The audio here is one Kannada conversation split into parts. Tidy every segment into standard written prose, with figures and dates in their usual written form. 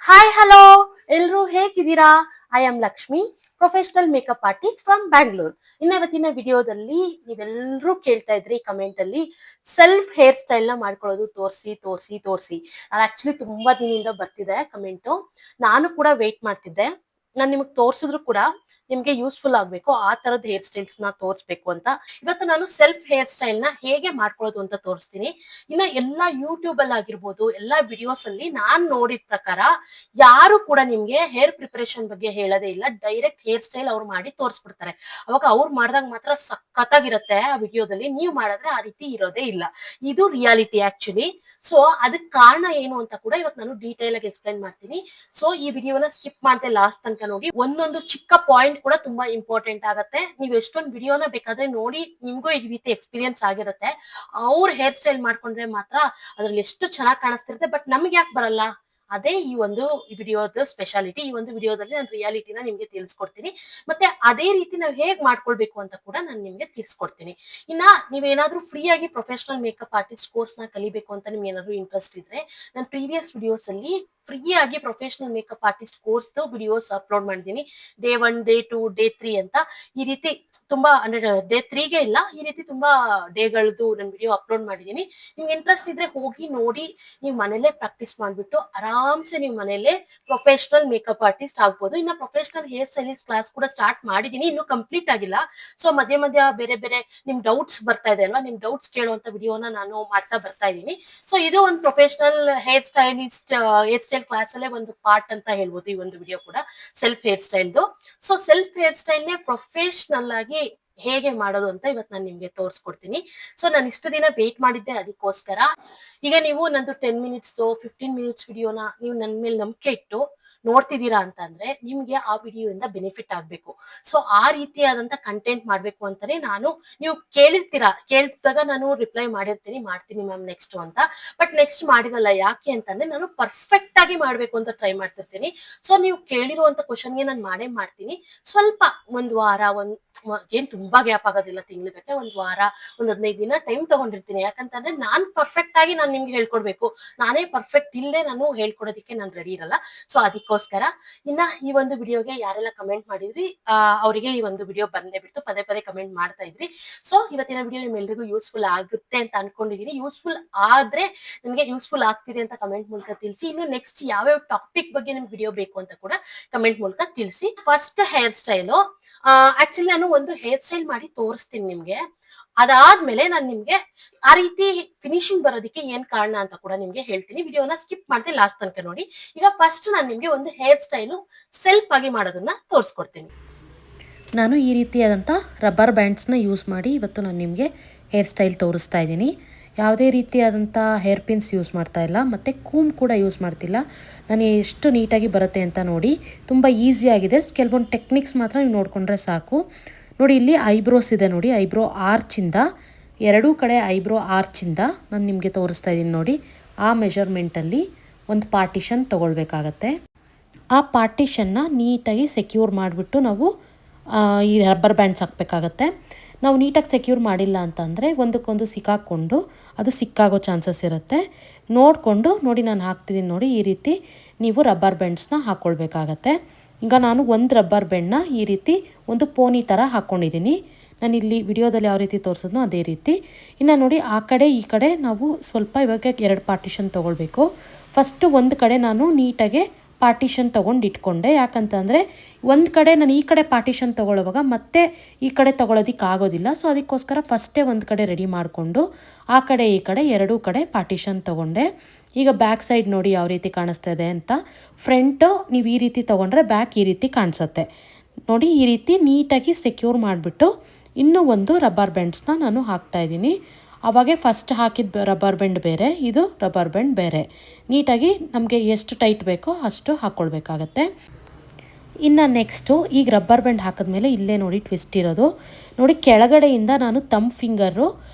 ಹಾಯ್ ಹಲೋ ಎಲ್ರು ಹೇಗಿದ್ದೀರಾ? I am Lakshmi, professional makeup artist from Bangalore. ಇವತ್ತಿನ ವಿಡಿಯೋದಲ್ಲಿ ನೀವೆಲ್ಲರೂ ಕೇಳ್ತಾ ಇದ್ರಿ ಕಮೆಂಟ್ ಅಲ್ಲಿ ಸೆಲ್ಫ್ ಹೇರ್ ಸ್ಟೈಲ್ ನ ಮಾಡ್ಕೊಳ್ಳೋದು ತೋರಿಸಿ ತೋರಿಸಿ ತೋರಿಸಿ. ಅದು ಆಕ್ಚುಲಿ ತುಂಬಾ ದಿನದಿಂದ ಬರ್ತಿದೆ ಕಮೆಂಟು. ನಾನು ಕೂಡ ವೇಟ್ ಮಾಡ್ತಿದ್ದೆ. ನಾನು ನಿಮಗೆ ತೋರಿಸಿದ್ರು ಕೂಡ ನಿಮ್ಗೆ ಯೂಸ್ಫುಲ್ ಆಗ್ಬೇಕು ಆ ತರದ ಹೇರ್ ಸ್ಟೈಲ್ಸ್ ನ ತೋರಿಸ್ಬೇಕು ಅಂತ ಇವತ್ತು ನಾನು ಸೆಲ್ಫ್ ಹೇರ್ ಸ್ಟೈಲ್ ನ ಹೇಗೆ ಮಾಡ್ಕೊಳ್ಳೋದು ಅಂತ ತೋರಿಸ್ತೀನಿ. ಎಲ್ಲಾ ಯೂಟ್ಯೂಬ್ ಅಲ್ಲಿ ಆಗಿರ್ಬೋದು, ಎಲ್ಲಾ ವಿಡಿಯೋಸ್ ಅಲ್ಲಿ ನಾನ್ ನೋಡಿದ ಪ್ರಕಾರ ಯಾರು ಕೂಡ ನಿಮ್ಗೆ ಹೇರ್ ಪ್ರಿಪರೇಷನ್ ಬಗ್ಗೆ ಹೇಳೋದೇ ಇಲ್ಲ. ಡೈರೆಕ್ಟ್ ಹೇರ್ ಸ್ಟೈಲ್ ಅವ್ರು ಮಾಡಿ ತೋರಿಸ್ಬಿಡ್ತಾರೆ. ಅವಾಗ ಅವ್ರು ಮಾಡಿದಾಗ ಮಾತ್ರ ಸಖತ್ತಾಗಿರುತ್ತೆ ಆ ವಿಡಿಯೋದಲ್ಲಿ. ನೀವು ಮಾಡಿದ್ರೆ ಆ ರೀತಿ ಇರೋದೇ ಇಲ್ಲ. ಇದು ರಿಯಾಲಿಟಿ ಆಕ್ಚುಲಿ. ಸೊ ಅದಕ್ಕೆ ಕಾರಣ ಏನು ಅಂತ ಕೂಡ ಇವತ್ತು ನಾನು ಡೀಟೇಲ್ ಆಗಿ ಎಕ್ಸ್ಪ್ಲೈನ್ ಮಾಡ್ತೀನಿ. ಸೊ ಈ ವಿಡಿಯೋನ ಸ್ಕಿಪ್ ಮಾಡದೆ ಲಾಸ್ಟ್ ತನಕ ನೋಡಿ. ಒಂದೊಂದು ಚಿಕ್ಕ ಪಾಯಿಂಟ್ ಕೂಡ ತುಂಬಾ ಇಂಪಾರ್ಟೆಂಟ್ ಆಗುತ್ತೆ. ನೀವು ಎಷ್ಟೊಂದು ವಿಡಿಯೋನ ಬೇಕಾದ್ರೆ ನೋಡಿ, ನಿಮ್ಗೂ ಈ ರೀತಿ ಎಕ್ಸ್ಪೀರಿಯನ್ಸ್ ಆಗಿರುತ್ತೆ. ಅವ್ರ ಹೇರ್ ಸ್ಟೈಲ್ ಮಾಡ್ಕೊಂಡ್ರೆ ಮಾತ್ರ ಅದ್ರಲ್ಲಿ ಎಷ್ಟು ಚೆನ್ನಾಗಿ ಕಾಣಿಸ್ತಿರುತ್ತೆ. ಬಟ್ ನಮ್ಗೆ ಯಾಕೆ ಬರಲ್ಲ? ಅದೇ ಈ ಒಂದು ವಿಡಿಯೋದ ಸ್ಪೆಷಾಲಿಟಿ. ಈ ಒಂದು ವಿಡಿಯೋದಲ್ಲಿ ನಾನು ರಿಯಾಲಿಟಿನ ನಿಮ್ಗೆ ತಿಳಿಸ್ಕೊಡ್ತೀನಿ. ಮತ್ತೆ ಅದೇ ರೀತಿ ನಾವು ಹೇಗ್ ಮಾಡ್ಕೊಳ್ಬೇಕು ಅಂತ ಕೂಡ ನಾನು ನಿಮ್ಗೆ ತಿಳಿಸ್ಕೊಡ್ತೀನಿ. ನೀವೇನಾದ್ರೂ ಫ್ರೀ ಆಗಿ ಪ್ರೊಫೆಷನಲ್ ಮೇಕಪ್ ಆರ್ಟಿಸ್ಟ್ ಕೋರ್ಸ್ ನ ಕಲಿಬೇಕು ಅಂತ ನಿಮ್ಗೆ ಏನಾದ್ರು ಇಂಟ್ರೆಸ್ಟ್ ಇದ್ರೆ, ನಾನು ಪ್ರೀವಿಯಸ್ ವಿಡಿಯೋಸ್ ಅಲ್ಲಿ ಫ್ರೀ ಆಗಿ professional makeup artist course videos upload ಮಾಡಿದೀನಿ. ಡೇ 1, ಡೇ 2, ಡೇ 3 ಅಂತ ಈ ರೀತಿ ತುಂಬಾ, ಅಂದ್ರೆ ಡೇ 3ಗೆ ಇಲ್ಲ, ಈ ರೀತಿ ತುಂಬಾ ಡೇಗಳದ್ದು ನಾನು ವಿಡಿಯೋ ಅಪ್ಲೋಡ್ ಮಾಡಿದೀನಿ. ನಿಮ್ಗೆ ಇಂಟ್ರೆಸ್ಟ್ ಇದ್ರೆ ಹೋಗಿ ನೋಡಿ. ನೀವು ಮನೇಲೆ ಪ್ರಾಕ್ಟೀಸ್ ಮಾಡ್ಬಿಟ್ಟು ಆರಾಮ್ಸೆ ನೀವು ಮನೇಲೆ ಪ್ರೊಫೆಷನಲ್ ಮೇಕಪ್ ಆರ್ಟಿಸ್ಟ್ ಆಗ್ಬೋದು. ಪ್ರೊಫೆಷನಲ್ ಹೇರ್ ಸ್ಟೈಲಿಸ್ಟ್ ಕ್ಲಾಸ್ ಕೂಡ ಸ್ಟಾರ್ಟ್ ಮಾಡಿದೀನಿ, ಇನ್ನು ಕಂಪ್ಲೀಟ್ ಆಗಿಲ್ಲ. ಸೊ ಮಧ್ಯ ಮಧ್ಯ ಬೇರೆ ಬೇರೆ ನಿಮ್ ಡೌಟ್ಸ್ ಬರ್ತಾ ಇದೆ ಅಲ್ವಾ, ನಿಮ್ ಡೌಟ್ಸ್ ಕೇಳುವಂತ ವಿಡಿಯೋನ ನಾನು ಮಾಡ್ತಾ ಬರ್ತಾ ಇದೀನಿ. ಸೊ ಇದು ಒಂದು ಪ್ರೊಫೆಷನಲ್ ಹೇರ್ ಸ್ಟೈಲ್ ಕ್ಲಾಸ್ ಅಲ್ಲೇ ಒಂದು ಪಾರ್ಟ್ ಅಂತ ಹೇಳ್ಬೋದು ಈ ಒಂದು ವಿಡಿಯೋ ಕೂಡ, ಸೆಲ್ಫ್ ಹೇರ್ ಸ್ಟೈಲ್ದು. ಸೊ ಸೆಲ್ಫ್ ಹೇರ್ ಸ್ಟೈಲ್ ನೇ ಪ್ರೊಫೆಷನಲ್ ಆಗಿ ಹೇಗೆ ಮಾಡೋದು ಅಂತ ಇವತ್ತು ನಾನು ನಿಮ್ಗೆ ತೋರಿಸ್ಕೊಡ್ತೀನಿ. ಸೊ ನಾನು ಇಷ್ಟು ದಿನ ವೇಟ್ ಮಾಡಿದ್ದೆ ಅದಕ್ಕೋಸ್ಕರ. ಈಗ ನೀವು ನಂದು 10 ಮಿನಿಟ್ಸ್ 15 ಮಿನಿಟ್ಸ್ ವಿಡಿಯೋನ ನೀವು ನನ್ನ ಮೇಲೆ ನಂಬಿಕೆ ಇಟ್ಟು ನೋಡ್ತಿದ್ದೀರಾ ಅಂತ ಅಂದ್ರೆ ನಿಮ್ಗೆ ಆ ವಿಡಿಯೋ ಇಂದ ಬೆನಿಫಿಟ್ ಆಗ್ಬೇಕು. ಸೊ ಆ ರೀತಿಯಾದಂತ ಕಂಟೆಂಟ್ ಮಾಡ್ಬೇಕು ಅಂತಾನೆ ನೀವು ಕೇಳಿದಾಗ ನಾನು ರಿಪ್ಲೈ ಮಾಡ್ತೀನಿ ಮ್ಯಾಮ್ ನೆಕ್ಸ್ಟ್ ಅಂತ. ಬಟ್ ನೆಕ್ಸ್ಟ್ ಮಾಡಿರಲ್ಲ. ಯಾಕೆ ಅಂತಂದ್ರೆ ನಾನು ಪರ್ಫೆಕ್ಟ್ ಆಗಿ ಮಾಡ್ಬೇಕು ಅಂತ ಟ್ರೈ ಮಾಡ್ತಿರ್ತೀನಿ. ಸೊ ನೀವು ಕೇಳಿರುವಂತ ಕ್ವಶನ್ಗೆ ನಾನು ಮಾಡ್ತೀನಿ. ಸ್ವಲ್ಪ ಒಂದ್ ವಾರ, ಏನ್ ತುಂಬಾ ಗ್ಯಾಪ್ ಆಗೋದಿಲ್ಲ, ತಿಂಗ್ಳುಗಟ್ಟಲೆ, ಒಂದ್ ವಾರ, 15 ದಿನ ಟೈಮ್ ತಗೊಂಡಿರ್ತೀನಿ. ಯಾಕಂತಂದ್ರೆ ನಾನ್ ಪರ್ಫೆಕ್ಟ್ ಆಗಿ ನಾನು ನಿಮ್ಗೆ ಹೇಳ್ಕೊಡ್ಬೇಕು. ನಾನೇ ಪರ್ಫೆಕ್ಟ್ ಇಲ್ಲದೆ ನಾನು ಹೇಳ್ಕೊಡೋದಿಕ್ಕೆ ನಾನು ರೆಡಿ ಇರಲ್ಲ. ಸೊ ಅದಕ್ಕೋಸ್ಕರ ಈ ಒಂದು ವಿಡಿಯೋಗೆ ಯಾರೆಲ್ಲ ಕಮೆಂಟ್ ಮಾಡಿದ್ರಿ ಅವರಿಗೆ ಈ ಒಂದು ವಿಡಿಯೋ ಬಂದೇ ಬಿಟ್ಟು ಪದೇ ಪದೇ ಕಮೆಂಟ್ ಮಾಡ್ತಾ ಇದ್ರಿ. ಸೊ ಇವತ್ತಿನ ವಿಡಿಯೋ ನಿಮ್ಮೆಲ್ಲರಿಗೂ ಯೂಸ್ಫುಲ್ ಆಗುತ್ತೆ ಅಂತ ಅನ್ಕೊಂಡಿದೀನಿ. ಯೂಸ್ಫುಲ್ ಆದ್ರೆ ನಿಮ್ಗೆ ಯೂಸ್ಫುಲ್ ಆಗ್ತಿದೆ ಅಂತ ಕಮೆಂಟ್ ಮೂಲಕ ತಿಳಿಸಿ. ಇನ್ನು ನೆಕ್ಸ್ಟ್ ಯಾವ್ಯಾವ ಟಾಪಿಕ್ ಬಗ್ಗೆ ನಿಮ್ಗೆ ವಿಡಿಯೋ ಬೇಕು ಅಂತ ಕೂಡ ಕಮೆಂಟ್ ಮೂಲಕ ತಿಳಿಸಿ. ಫಸ್ಟ್ ಹೇರ್ ಸ್ಟೈಲು, ಆಕ್ಚುಲಿ ನಾನು ಒಂದು ಹೇರ್ ಸ್ಟೈಲ್ ಮಾಡಿ ತೋರಿಸ್ತೀನಿ ನಿಮ್ಗೆ. ಅದಾದ್ಮೇಲೆ ನಾನು ನಿಮ್ಗೆ ಆ ರೀತಿ ಫಿನಿಶಿಂಗ್ ಬರೋದಕ್ಕೆ ಏನ್ ಕಾರಣ ಅಂತ ಕೂಡ ನಿಮ್ಗೆ ಹೇಳ್ತೀನಿ. ವಿಡಿಯೋನ ಸ್ಕಿಪ್ ಮಾಡದೆ ಲಾಸ್ಟ್ ತನಕ ನೋಡಿ. ಈಗ ಫಸ್ಟ್ ನಾನು ನಿಮ್ಗೆ ಒಂದು ಹೇರ್ ಸ್ಟೈಲು ಸೆಲ್ಫ್ ಆಗಿ ಮಾಡೋದನ್ನ ತೋರಿಸ್ಕೊಡ್ತೀನಿ. ನಾನು ಈ ರೀತಿಯಾದಂಥ ರಬ್ಬರ್ ಬ್ಯಾಂಡ್ಸ್ನ ಯೂಸ್ ಮಾಡಿ ಇವತ್ತು ನಾನು ನಿಮಗೆ ಹೇರ್ ಸ್ಟೈಲ್ ತೋರಿಸ್ತಾ ಇದ್ದೀನಿ. ಯಾವುದೇ ರೀತಿಯಾದಂಥ ಹೇರ್ ಪಿನ್ಸ್ ಯೂಸ್ ಮಾಡ್ತಾ ಇಲ್ಲ, ಮತ್ತು ಕೂಮ್ ಕೂಡ ಯೂಸ್ ಮಾಡ್ತಿಲ್ಲ. ನಾನು ಎಷ್ಟು ನೀಟಾಗಿ ಬರುತ್ತೆ ಅಂತ ನೋಡಿ. ತುಂಬ ಈಸಿಯಾಗಿದೆ. ಕೆಲವೊಂದು ಟೆಕ್ನಿಕ್ಸ್ ಮಾತ್ರ ನೀವು ನೋಡಿಕೊಂಡ್ರೆ ಸಾಕು. ನೋಡಿ, ಇಲ್ಲಿ ಐಬ್ರೋಸ್ ಇದೆ ನೋಡಿ. ಐಬ್ರೋ ಆರ್ಚಿಂದ, ಎರಡೂ ಕಡೆ ಐಬ್ರೋ ಆರ್ಚಿಂದ ನಾನು ನಿಮಗೆ ತೋರಿಸ್ತಾ ಇದ್ದೀನಿ ನೋಡಿ. ಆ ಮೆಜರ್ಮೆಂಟಲ್ಲಿ ಒಂದು ಪಾರ್ಟಿಷನ್ ತೊಗೊಳ್ಬೇಕಾಗತ್ತೆ. ಆ ಪಾರ್ಟಿಷನ್ನ ನೀಟಾಗಿ ಸೆಕ್ಯೂರ್ ಮಾಡಿಬಿಟ್ಟು ನಾವು ಈ ರಬ್ಬರ್ ಬ್ಯಾಂಡ್ಸ್ ಹಾಕಬೇಕಾಗತ್ತೆ. ನಾವು ನೀಟಾಗಿ ಸೆಕ್ಯೂರ್ ಮಾಡಿಲ್ಲ ಅಂತಂದರೆ ಒಂದಕ್ಕೊಂದು ಸಿಕ್ಕಾಕ್ಕೊಂಡು ಅದು ಸಿಕ್ಕಾಗೋ ಚಾನ್ಸಸ್ ಇರುತ್ತೆ. ನೋಡಿಕೊಂಡು ನೋಡಿ, ನಾನು ಹಾಕ್ತಿದ್ದೀನಿ ನೋಡಿ. ಈ ರೀತಿ ನೀವು ರಬ್ಬರ್ ಬ್ಯಾಂಡ್ಸ್ನ ಹಾಕ್ಕೊಳ್ಬೇಕಾಗತ್ತೆ. ಈಗ ನಾನು ಒಂದು ರಬ್ಬರ್ ಬ್ಯಾಂಡ್ನ ಈ ರೀತಿ ಒಂದು ಪೋನಿ ಥರ ಹಾಕ್ಕೊಂಡಿದ್ದೀನಿ. ನಾನು ಇಲ್ಲಿ ವಿಡಿಯೋದಲ್ಲಿ ಯಾವ ರೀತಿ ತೋರಿಸಿದ್ನೋ ಅದೇ ರೀತಿ. ಇನ್ನು ನೋಡಿ, ಆ ಕಡೆ ಈ ಕಡೆ ನಾವು ಸ್ವಲ್ಪ ಇವಾಗ 2 ಪಾರ್ಟಿಷನ್ ತೊಗೊಳ್ಬೇಕು. ಫಸ್ಟು ಒಂದು ಕಡೆ ನಾನು ನೀಟಾಗೆ ಪಾರ್ಟಿಷನ್ ತೊಗೊಂಡು ಇಟ್ಕೊಂಡೆ. ಯಾಕಂತಂದರೆ ಒಂದು ಕಡೆ ನಾನು ಈ ಕಡೆ ಪಾರ್ಟಿಷನ್ ತೊಗೊಳ್ಳುವಾಗ ಮತ್ತೆ ಈ ಕಡೆ ತೊಗೊಳೋದಕ್ಕೆ ಆಗೋದಿಲ್ಲ. ಸೊ ಅದಕ್ಕೋಸ್ಕರ ಫಸ್ಟೇ ಒಂದು ಕಡೆ ರೆಡಿ ಮಾಡಿಕೊಂಡು ಆ ಕಡೆ ಈ ಕಡೆ ಎರಡೂ ಕಡೆ ಪಾರ್ಟಿಷನ್ ತೊಗೊಂಡೆ. ಈಗ ಬ್ಯಾಕ್ ಸೈಡ್ ನೋಡಿ ಯಾವ ರೀತಿ ಕಾಣಿಸ್ತಾ ಇದೆ ಅಂತ. ಫ್ರಂಟು ನೀವು ಈ ರೀತಿ ತೊಗೊಂಡ್ರೆ ಬ್ಯಾಕ್ ಈ ರೀತಿ ಕಾಣಿಸುತ್ತೆ ನೋಡಿ. ಈ ರೀತಿ ನೀಟಾಗಿ ಸೆಕ್ಯೂರ್ ಮಾಡಿಬಿಟ್ಟು ಇನ್ನೂ ಒಂದು ರಬ್ಬರ್ ಬ್ಯಾಂಡ್ಸ್ನ ನಾನು ಹಾಕ್ತಾಯಿದ್ದೀನಿ. ಆವಾಗೆ ಫಸ್ಟ್ ಹಾಕಿದ ರಬ್ಬರ್ ಬ್ಯಾಂಡ್ ಬೇರೆ, ಇದು ರಬ್ಬರ್ ಬ್ಯಾಂಡ್ ಬೇರೆ. ನೀಟಾಗಿ ನಮಗೆ ಎಷ್ಟು ಟೈಟ್ ಬೇಕೋ ಅಷ್ಟು ಹಾಕ್ಕೊಳ್ಬೇಕಾಗತ್ತೆ. ಇನ್ನು ನೆಕ್ಸ್ಟು ಈಗ ರಬ್ಬರ್ ಬ್ಯಾಂಡ್ ಹಾಕಿದ್ಮೇಲೆ ಇಲ್ಲೇ ನೋಡಿ ಟ್ವಿಸ್ಟ್ ಇರೋದು ನೋಡಿ. ಕೆಳಗಡೆಯಿಂದ ನಾನು ತಮ್ ಫಿಂಗರು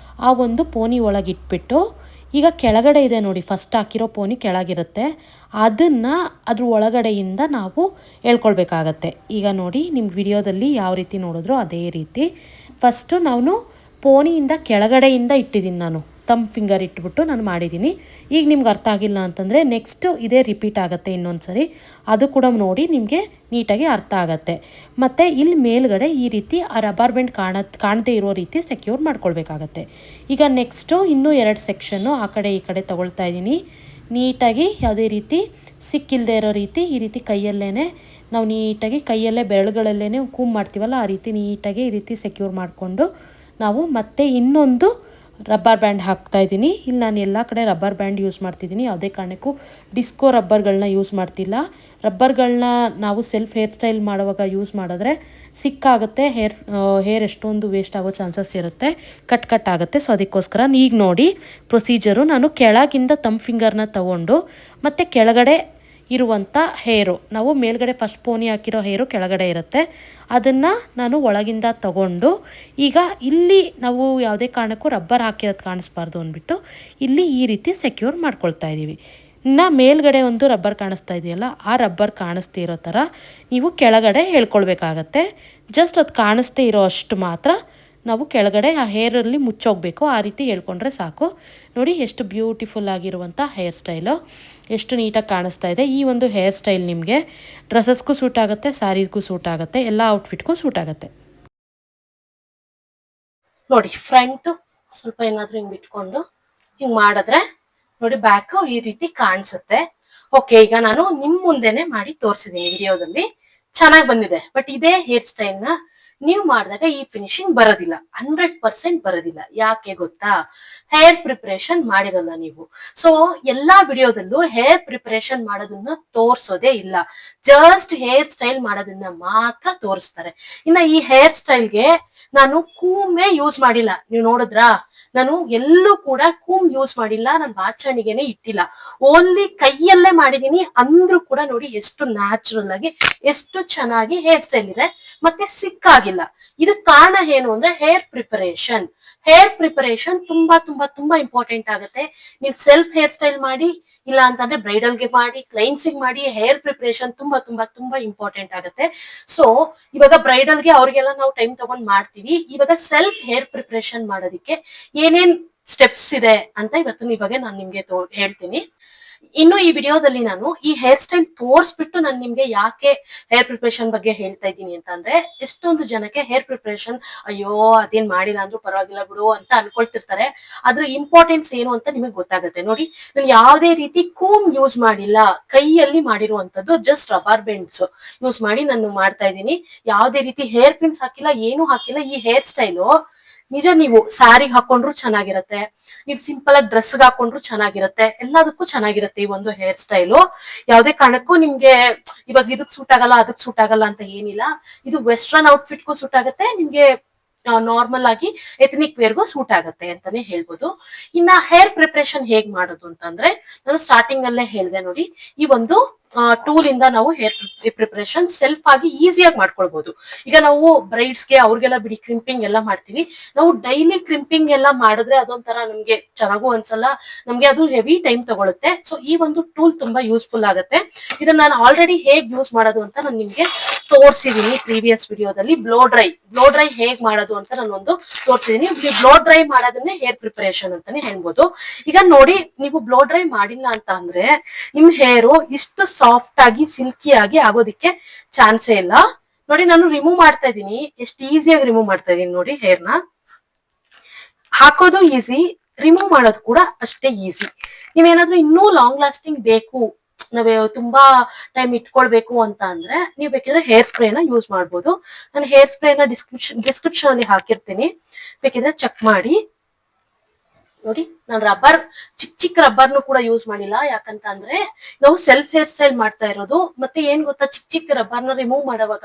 ಆ ಒಂದು ಪೋನಿ ಒಳಗೆ ಇಟ್ಬಿಟ್ಟು, ಈಗ ಕೆಳಗಡೆ ಇದೆ ನೋಡಿ, ಫಸ್ಟ್ ಹಾಕಿರೋ ಪೋನಿ ಕೆಳಗಿರುತ್ತೆ, ಅದನ್ನು ಅದ್ರ ಒಳಗಡೆಯಿಂದ ನಾವು ಹೇಳ್ಕೊಳ್ಬೇಕಾಗತ್ತೆ. ಈಗ ನೋಡಿ, ನಿಮ್ಮ ವಿಡಿಯೋದಲ್ಲಿ ಯಾವ ರೀತಿ ನೋಡಿದ್ರೋ ಅದೇ ರೀತಿ ಫಸ್ಟು ನಾನು ಪೋನಿಯಿಂದ ಕೆಳಗಡೆಯಿಂದ ಇಟ್ಟಿದ್ದೀನಿ ನಾನು ತಮ್ ಫಿಂಗರ್ ಇಟ್ಬಿಟ್ಟು ನಾನು ಮಾಡಿದ್ದೀನಿ. ಈಗ ನಿಮ್ಗೆ ಅರ್ಥ ಆಗಿಲ್ಲ ಅಂತಂದರೆ ನೆಕ್ಸ್ಟ್ ಇದೇ ರಿಪೀಟ್ ಆಗುತ್ತೆ ಇನ್ನೊಂದು ಸರಿ, ಅದು ಕೂಡ ನೋಡಿ ನಿಮಗೆ ನೀಟಾಗಿ ಅರ್ಥ ಆಗುತ್ತೆ. ಮತ್ತು ಇಲ್ಲಿ ಮೇಲ್ಗಡೆ ಈ ರೀತಿ ಆ ರಬ್ಬರ್ ಬ್ಯಾಂಡ್ ಕಾಣದೇ ಇರೋ ರೀತಿ ಸೆಕ್ಯೂರ್ ಮಾಡ್ಕೊಳ್ಬೇಕಾಗತ್ತೆ. ಈಗ ನೆಕ್ಸ್ಟು ಇನ್ನೂ 2 ಸೆಕ್ಷನ್ನು ಆ ಕಡೆ ಈ ಕಡೆ ತೊಗೊಳ್ತಾ ಇದ್ದೀನಿ. ನೀಟಾಗಿ ಯಾವುದೇ ರೀತಿ ಸಿಕ್ಕಿಲ್ಲದೆ ಇರೋ ರೀತಿ ಈ ರೀತಿ ಕೈಯಲ್ಲೇ ನಾವು ನೀಟಾಗಿ ಕೈಯಲ್ಲೇ ಬೆರಳುಗಳಲ್ಲೇ ಕೂಮ್ ಮಾಡ್ತೀವಲ್ಲ ಆ ರೀತಿ ನೀಟಾಗಿ ಈ ರೀತಿ ಸೆಕ್ಯೂರ್ ಮಾಡಿಕೊಂಡು ನಾವು ಮತ್ತೆ ಇನ್ನೊಂದು ರಬ್ಬರ್ ಬ್ಯಾಂಡ್ ಹಾಕ್ತಾಯಿದ್ದೀನಿ. ಇಲ್ಲಿ ನಾನು ಎಲ್ಲ ಕಡೆ ರಬ್ಬರ್ ಬ್ಯಾಂಡ್ ಯೂಸ್ ಮಾಡ್ತಿದ್ದೀನಿ, ಯಾವುದೇ ಕಾರಣಕ್ಕೂ ಡಿಸ್ಕೋ ರಬ್ಬರ್ಗಳನ್ನ ಯೂಸ್ ಮಾಡ್ತಿಲ್ಲ. ರಬ್ಬರ್ಗಳನ್ನ ನಾವು ಸೆಲ್ಫ್ ಹೇರ್ ಸ್ಟೈಲ್ ಮಾಡುವಾಗ ಯೂಸ್ ಮಾಡಿದ್ರೆ ಸಿಕ್ಕಾಗುತ್ತೆ, ಹೇರ್ ಎಷ್ಟೊಂದು ವೇಸ್ಟ್ ಆಗೋ ಚಾನ್ಸಸ್ ಇರುತ್ತೆ, ಕಟ್ ಆಗುತ್ತೆ. ಸೊ ಅದಕ್ಕೋಸ್ಕರ ಈಗ ನೋಡಿ ಪ್ರೊಸೀಜರು, ನಾನು ಕೆಳಗಿಂದ ತಮ್ ಫಿಂಗರ್ನ ತಗೊಂಡು ಮತ್ತು ಕೆಳಗಡೆ ಇರುವಂಥ ಹೇರು, ನಾವು ಮೇಲ್ಗಡೆ ಫಸ್ಟ್ ಪೋನಿ ಹಾಕಿರೋ ಹೇರು ಕೆಳಗಡೆ ಇರುತ್ತೆ, ಅದನ್ನು ನಾನು ಒಳಗಿಂದ ತಗೊಂಡು ಈಗ ಇಲ್ಲಿ ನಾವು ಯಾವುದೇ ಕಾರಣಕ್ಕೂ ರಬ್ಬರ್ ಹಾಕಿರೋದು ಕಾಣಿಸ್ಬಾರ್ದು ಅಂದ್ಬಿಟ್ಟು ಇಲ್ಲಿ ಈ ರೀತಿ ಸೆಕ್ಯೂರ್ ಮಾಡ್ಕೊಳ್ತಾ ಇದ್ದೀವಿ. ಇನ್ನು ಮೇಲ್ಗಡೆ ಒಂದು ರಬ್ಬರ್ ಕಾಣಿಸ್ತಾ ಇದೆಯಲ್ಲ, ಆ ರಬ್ಬರ್ ಕಾಣಿಸ್ತಾ ಇರೋ ಥರ ನೀವು ಕೆಳಗಡೆ ಹೇಳ್ಕೊಳ್ಬೇಕಾಗತ್ತೆ. ಜಸ್ಟ್ ಅದು ಕಾಣಿಸ್ದೇ ಇರೋ ಅಷ್ಟು ಮಾತ್ರ ನಾವು ಕೆಳಗಡೆ ಆ ಹೇರಲ್ಲಿ ಮುಚ್ಚೋಗಬೇಕು, ಆ ರೀತಿ ಹೇಳ್ಕೊಂಡ್ರೆ ಸಾಕು. ನೋಡಿ ಎಷ್ಟು ಬ್ಯೂಟಿಫುಲ್ ಆಗಿರುವಂಥ ಹೇರ್ ಸ್ಟೈಲು, ಎಷ್ಟು ನೀಟಾಗಿ ಕಾಣಿಸ್ತಾ ಇದೆ. ಈ ಒಂದು ಹೇರ್ ಸ್ಟೈಲ್ ನಿಮಗೆ ಡ್ರೆಸ್ಸಸ್ಗೂ ಸೂಟ್ ಆಗುತ್ತೆ, ಸ್ಯಾರೀಸ್ಗೂ ಸೂಟ್ ಆಗುತ್ತೆ, ಎಲ್ಲ ಔಟ್ಫಿಟ್ಗೂ ಸೂಟ್ ಆಗುತ್ತೆ. ನೋಡಿ ಫ್ರಂಟ್ ಸ್ವಲ್ಪ ಏನಾದ್ರೂ ಹಿಂಗ್ ಬಿಟ್ಕೊಂಡು ಹಿಂಗ್ ಮಾಡಿದ್ರೆ ನೋಡಿ ಬ್ಯಾಕ್ ಈ ರೀತಿ ಕಾಣಿಸುತ್ತೆ. ಓಕೆ, ಈಗ ನಾನು ನಿಮ್ ಮುಂದೆನೆ ಮಾಡಿ ತೋರಿಸಿದೀನಿ ವಿಡಿಯೋದಲ್ಲಿ, ಚೆನ್ನಾಗಿ ಬಂದಿದೆ. ಬಟ್ ಇದೇ ಹೇರ್ ಸ್ಟೈಲ್ ನ ನೀವು ಮಾಡಿದಾಗ ಈ ಫಿನಿಶಿಂಗ್ ಬರೋದಿಲ್ಲ, 100% ಬರೋದಿಲ್ಲ. ಯಾಕೆ ಗೊತ್ತಾ? ಹೇರ್ ಪ್ರಿಪರೇಷನ್ ಮಾಡಿರಲ್ಲ ನೀವು. ಸೊ ಎಲ್ಲಾ ವಿಡಿಯೋದಲ್ಲೂ ಹೇರ್ ಪ್ರಿಪರೇಷನ್ ಮಾಡೋದನ್ನ ತೋರ್ಸೋದೇ ಇಲ್ಲ, ಜಸ್ಟ್ ಹೇರ್ ಸ್ಟೈಲ್ ಮಾಡೋದನ್ನ ಮಾತ್ರ ತೋರಿಸ್ತಾರೆ. ಇನ್ನ ಈ ಹೇರ್ ಸ್ಟೈಲ್ಗೆ ನಾನು ಕೂಮೇ ಯೂಸ್ ಮಾಡಿಲ್ಲ, ನೀವು ನೋಡಿದ್ರಾ? ನಾನು ಎಲ್ಲೂ ಕೂಡ ಕೂಮ್ ಯೂಸ್ ಮಾಡಿಲ್ಲ, ನಾನು ಬಾಚಣಿಗೆನೆ ಇಟ್ಟಿಲ್ಲ, ಓನ್ಲಿ ಕೈಯಲ್ಲೇ ಮಾಡಿದೀನಿ. ಅಂದ್ರೂ ಕೂಡ ನೋಡಿ ಎಷ್ಟು ನ್ಯಾಚುರಲ್ ಆಗಿ, ಎಷ್ಟು ಚೆನ್ನಾಗಿ ಹೇರ್ ಸ್ಟೈಲ್ ಇದೆ, ಮತ್ತೆ ಸಿಕ್ಕಾಗಿಲ್ಲ. ಇದಕ್ ಕಾರಣ ಏನು ಅಂದ್ರೆ ಹೇರ್ ಪ್ರಿಪರೇಷನ್. ಹೇರ್ ಪ್ರಿಪರೇಷನ್ ತುಂಬಾ ತುಂಬಾ ತುಂಬಾ ಇಂಪಾರ್ಟೆಂಟ್ ಆಗುತ್ತೆ. ನೀವು ಸೆಲ್ಫ್ ಹೇರ್ ಸ್ಟೈಲ್ ಮಾಡಿ, ಇಲ್ಲ ಅಂತಂದ್ರೆ ಬ್ರೈಡಲ್ಗೆ ಮಾಡಿ, ಕ್ಲೈಂಟ್ಸಿಗೆ ಮಾಡಿ, ಹೇರ್ ಪ್ರಿಪರೇಷನ್ ತುಂಬಾ ತುಂಬಾ ತುಂಬಾ ಇಂಪಾರ್ಟೆಂಟ್ ಆಗುತ್ತೆ. ಸೊ ಇವಾಗ ಬ್ರೈಡಲ್ಗೆ ಅವ್ರಿಗೆಲ್ಲ ನಾವು ಟೈಮ್ ತಗೊಂಡ್ ಮಾಡ್ತೀವಿ. ಇವಾಗ ಸೆಲ್ಫ್ ಹೇರ್ ಪ್ರಿಪರೇಷನ್ ಮಾಡೋದಿಕ್ಕೆ ಏನೇನ್ ಸ್ಟೆಪ್ಸ್ ಇದೆ ಅಂತ ಇವತ್ತಿನ ಬಗ್ಗೆ ನಾನು ನಿಮ್ಗೆ ಹೇಳ್ತೀನಿ. ಇನ್ನು ಈ ವಿಡಿಯೋದಲ್ಲಿ ನಾನು ಈ ಹೇರ್ ಸ್ಟೈಲ್ ತೋರಿಸ್ಬಿಟ್ಟು ನಾನು ನಿಮ್ಗೆ ಯಾಕೆ ಹೇರ್ ಪ್ರಿಪರೇಷನ್ ಬಗ್ಗೆ ಹೇಳ್ತಾ ಇದ್ದೀನಿ ಅಂತಂದ್ರೆ, ಎಷ್ಟೊಂದು ಜನಕ್ಕೆ ಹೇರ್ ಪ್ರಿಪರೇಷನ್ ಅಯ್ಯೋ ಅದೇನ್ ಮಾಡಿಲ್ಲ ಅಂದ್ರೂ ಪರವಾಗಿಲ್ಲ ಬಿಡು ಅಂತ ಅನ್ಕೊಳ್ತಿರ್ತಾರೆ. ಅದ್ರ ಇಂಪಾರ್ಟೆನ್ಸ್ ಏನು ಅಂತ ನಿಮಗೆ ಗೊತ್ತಾಗುತ್ತೆ. ನೋಡಿ, ನಾನು ಯಾವುದೇ ರೀತಿ ಕೂಮ್ ಯೂಸ್ ಮಾಡಿಲ್ಲ, ಕೈಯಲ್ಲಿ ಮಾಡಿರುವಂತದ್ದು ಜಸ್ಟ್ ರಬ್ಬರ್ ಬೆಂಡ್ಸ್ ಯೂಸ್ ಮಾಡಿ ನಾನು ಮಾಡ್ತಾ ಇದ್ದೀನಿ. ಯಾವುದೇ ರೀತಿ ಹೇರ್ ಪಿನ್ಸ್ ಹಾಕಿಲ್ಲ, ಏನು ಹಾಕಿಲ್ಲ. ಈ ಹೇರ್ ಸ್ಟೈಲು ನಿಜ ನೀವು ಸ್ಯಾರಿಗೆ ಹಾಕೊಂಡ್ರು ಚೆನ್ನಾಗಿರತ್ತೆ, ನೀವು ಸಿಂಪಲ್ ಆಗಿ ಡ್ರೆಸ್ಗೆ ಹಾಕೊಂಡ್ರು ಚೆನ್ನಾಗಿರತ್ತೆ, ಎಲ್ಲದಕ್ಕೂ ಚೆನ್ನಾಗಿರತ್ತೆ ಈ ಒಂದು ಹೇರ್ ಸ್ಟೈಲು. ಯಾವುದೇ ಕಾರಣಕ್ಕೂ ನಿಮ್ಗೆ ಇವಾಗ ಇದಕ್ ಸೂಟ್ ಆಗಲ್ಲ ಅದಕ್ ಸೂಟ್ ಆಗಲ್ಲ ಅಂತ ಏನಿಲ್ಲ. ಇದು ವೆಸ್ಟರ್ನ್ ಔಟ್ಫಿಟ್ಗೂ ಸೂಟ್ ಆಗುತ್ತೆ, ನಿಮ್ಗೆ ನಾರ್ಮಲ್ ಆಗಿ ಎಥನಿಕ್ ವೇರ್ಗೂ ಸೂಟ್ ಆಗುತ್ತೆ ಅಂತಾನೆ ಹೇಳ್ಬೋದು. ಇನ್ನ ಹೇರ್ ಪ್ರಿಪರೇಷನ್ ಹೇಗ್ ಮಾಡೋದು ಅಂತಂದ್ರೆ, ನಾನು ಸ್ಟಾರ್ಟಿಂಗ್ ಅಲ್ಲೇ ಹೇಳಿದೆ ನೋಡಿ, ಈ ಒಂದು ಟೂಲ್ ಇಂದ ನಾವು ಹೇರ್ ಪ್ರಿಪರೇಷನ್ ಸೆಲ್ಫ್ ಆಗಿ ಈಸಿಯಾಗಿ ಮಾಡ್ಕೊಳ್ಬಹುದು. ಈಗ ನಾವು ಬ್ರೈಡ್ಸ್ಗೆ ಅವ್ರಿಗೆಲ್ಲ ಬಿಡಿ ಕ್ರಿಂಪಿಂಗ್ ಎಲ್ಲ ಮಾಡ್ತೀವಿ, ನಾವು ಡೈಲಿ ಕ್ರಿಂಪಿಂಗ್ ಎಲ್ಲ ಮಾಡಿದ್ರೆ ಅದೊಂಥರ ನಮ್ಗೆ ಚೆನ್ನಾಗೂ ಅನ್ಸಲ್ಲ, ನಮ್ಗೆ ಅದು ಹೆವಿ ಟೈಮ್ ತಗೊಳುತ್ತೆ. ಸೊ ಈ ಒಂದು ಟೂಲ್ ತುಂಬಾ ಯೂಸ್ಫುಲ್ ಆಗುತ್ತೆ. ಇದನ್ನ ನಾನು ಆಲ್ರೆಡಿ ಹೇಗ್ ಯೂಸ್ ಮಾಡೋದು ಅಂತ ನಾನು ನಿಮ್ಗೆ ತೋರಿಸಿದೀನಿ ಪ್ರೀವಿಯಸ್ ವಿಡಿಯೋದಲ್ಲಿ. ಬ್ಲೋ ಡ್ರೈ ಹೇಗ್ ಮಾಡೋದು ಅಂತ ನಾನು ಒಂದು ತೋರಿಸಿದೀನಿ. ಬ್ಲೋ ಡ್ರೈ ಮಾಡೋದನ್ನೇ ಹೇರ್ ಪ್ರಿಪರೇಷನ್ ಅಂತಾನೆ ಹೇಳ್ಬೋದು. ಈಗ ನೋಡಿ, ನೀವು ಬ್ಲೋ ಡ್ರೈ ಮಾಡಿಲ್ಲ ಅಂತ ಅಂದ್ರೆ ನಿಮ್ ಹೇರು ಇಷ್ಟು ಸಾಫ್ಟ್ ಆಗಿ ಸಿಲ್ಕಿ ಆಗಿ ಆಗೋದಿಕ್ಕೆ ಚಾನ್ಸೇ ಇಲ್ಲ. ನೋಡಿ, ನಾನು ರಿಮೂವ್ ಮಾಡ್ತಾ ಇದ್ದೀನಿ, ಎಷ್ಟು ಈಸಿಯಾಗಿ ರಿಮೂವ್ ಮಾಡ್ತಾ ಇದೀನಿ ನೋಡಿ. ಹೇರ್ನ ಹಾಕೋದು ಈಸಿ, ರಿಮೂವ್ ಮಾಡೋದು ಕೂಡ ಅಷ್ಟೇ ಈಸಿ. ನೀವೇನಾದ್ರೂ ಇನ್ನೂ ಲಾಂಗ್ ಲಾಸ್ಟಿಂಗ್ ಬೇಕು, ನಾವೇ ತುಂಬಾ ಟೈಮ್ ಇಟ್ಕೊಳ್ಬೇಕು ಅಂತ ಅಂದ್ರೆ ನೀವು ಬೇಕಿದ್ರೆ ಹೇರ್ ಸ್ಪ್ರೇನ ಯೂಸ್ ಮಾಡ್ಬೋದು. ನಾನು ಹೇರ್ ಸ್ಪ್ರೇನ ಡಿಸ್ಕ್ರಿಪ್ಷನ್ ಅಲ್ಲಿ ಹಾಕಿರ್ತೀನಿ, ಬೇಕಿದ್ರೆ ಚೆಕ್ ಮಾಡಿ. ನೋಡಿ, ನಾನು ರಬ್ಬರ್ ಚಿಕ್ಕ ರಬ್ಬರ್ನು ಕೂಡ ಯೂಸ್ ಮಾಡಿಲ್ಲ, ಯಾಕಂತ ಅಂದ್ರೆ ನಾವು ಸೆಲ್ಫ್ ಹೇರ್ ಸ್ಟೈಲ್ ಮಾಡ್ತಾ ಇರೋದು. ಮತ್ತೆ ಏನ್ ಗೊತ್ತಾ, ಚಿಕ್ಕ ರಬ್ಬರ್ನ ರಿಮೂವ್ ಮಾಡುವಾಗ,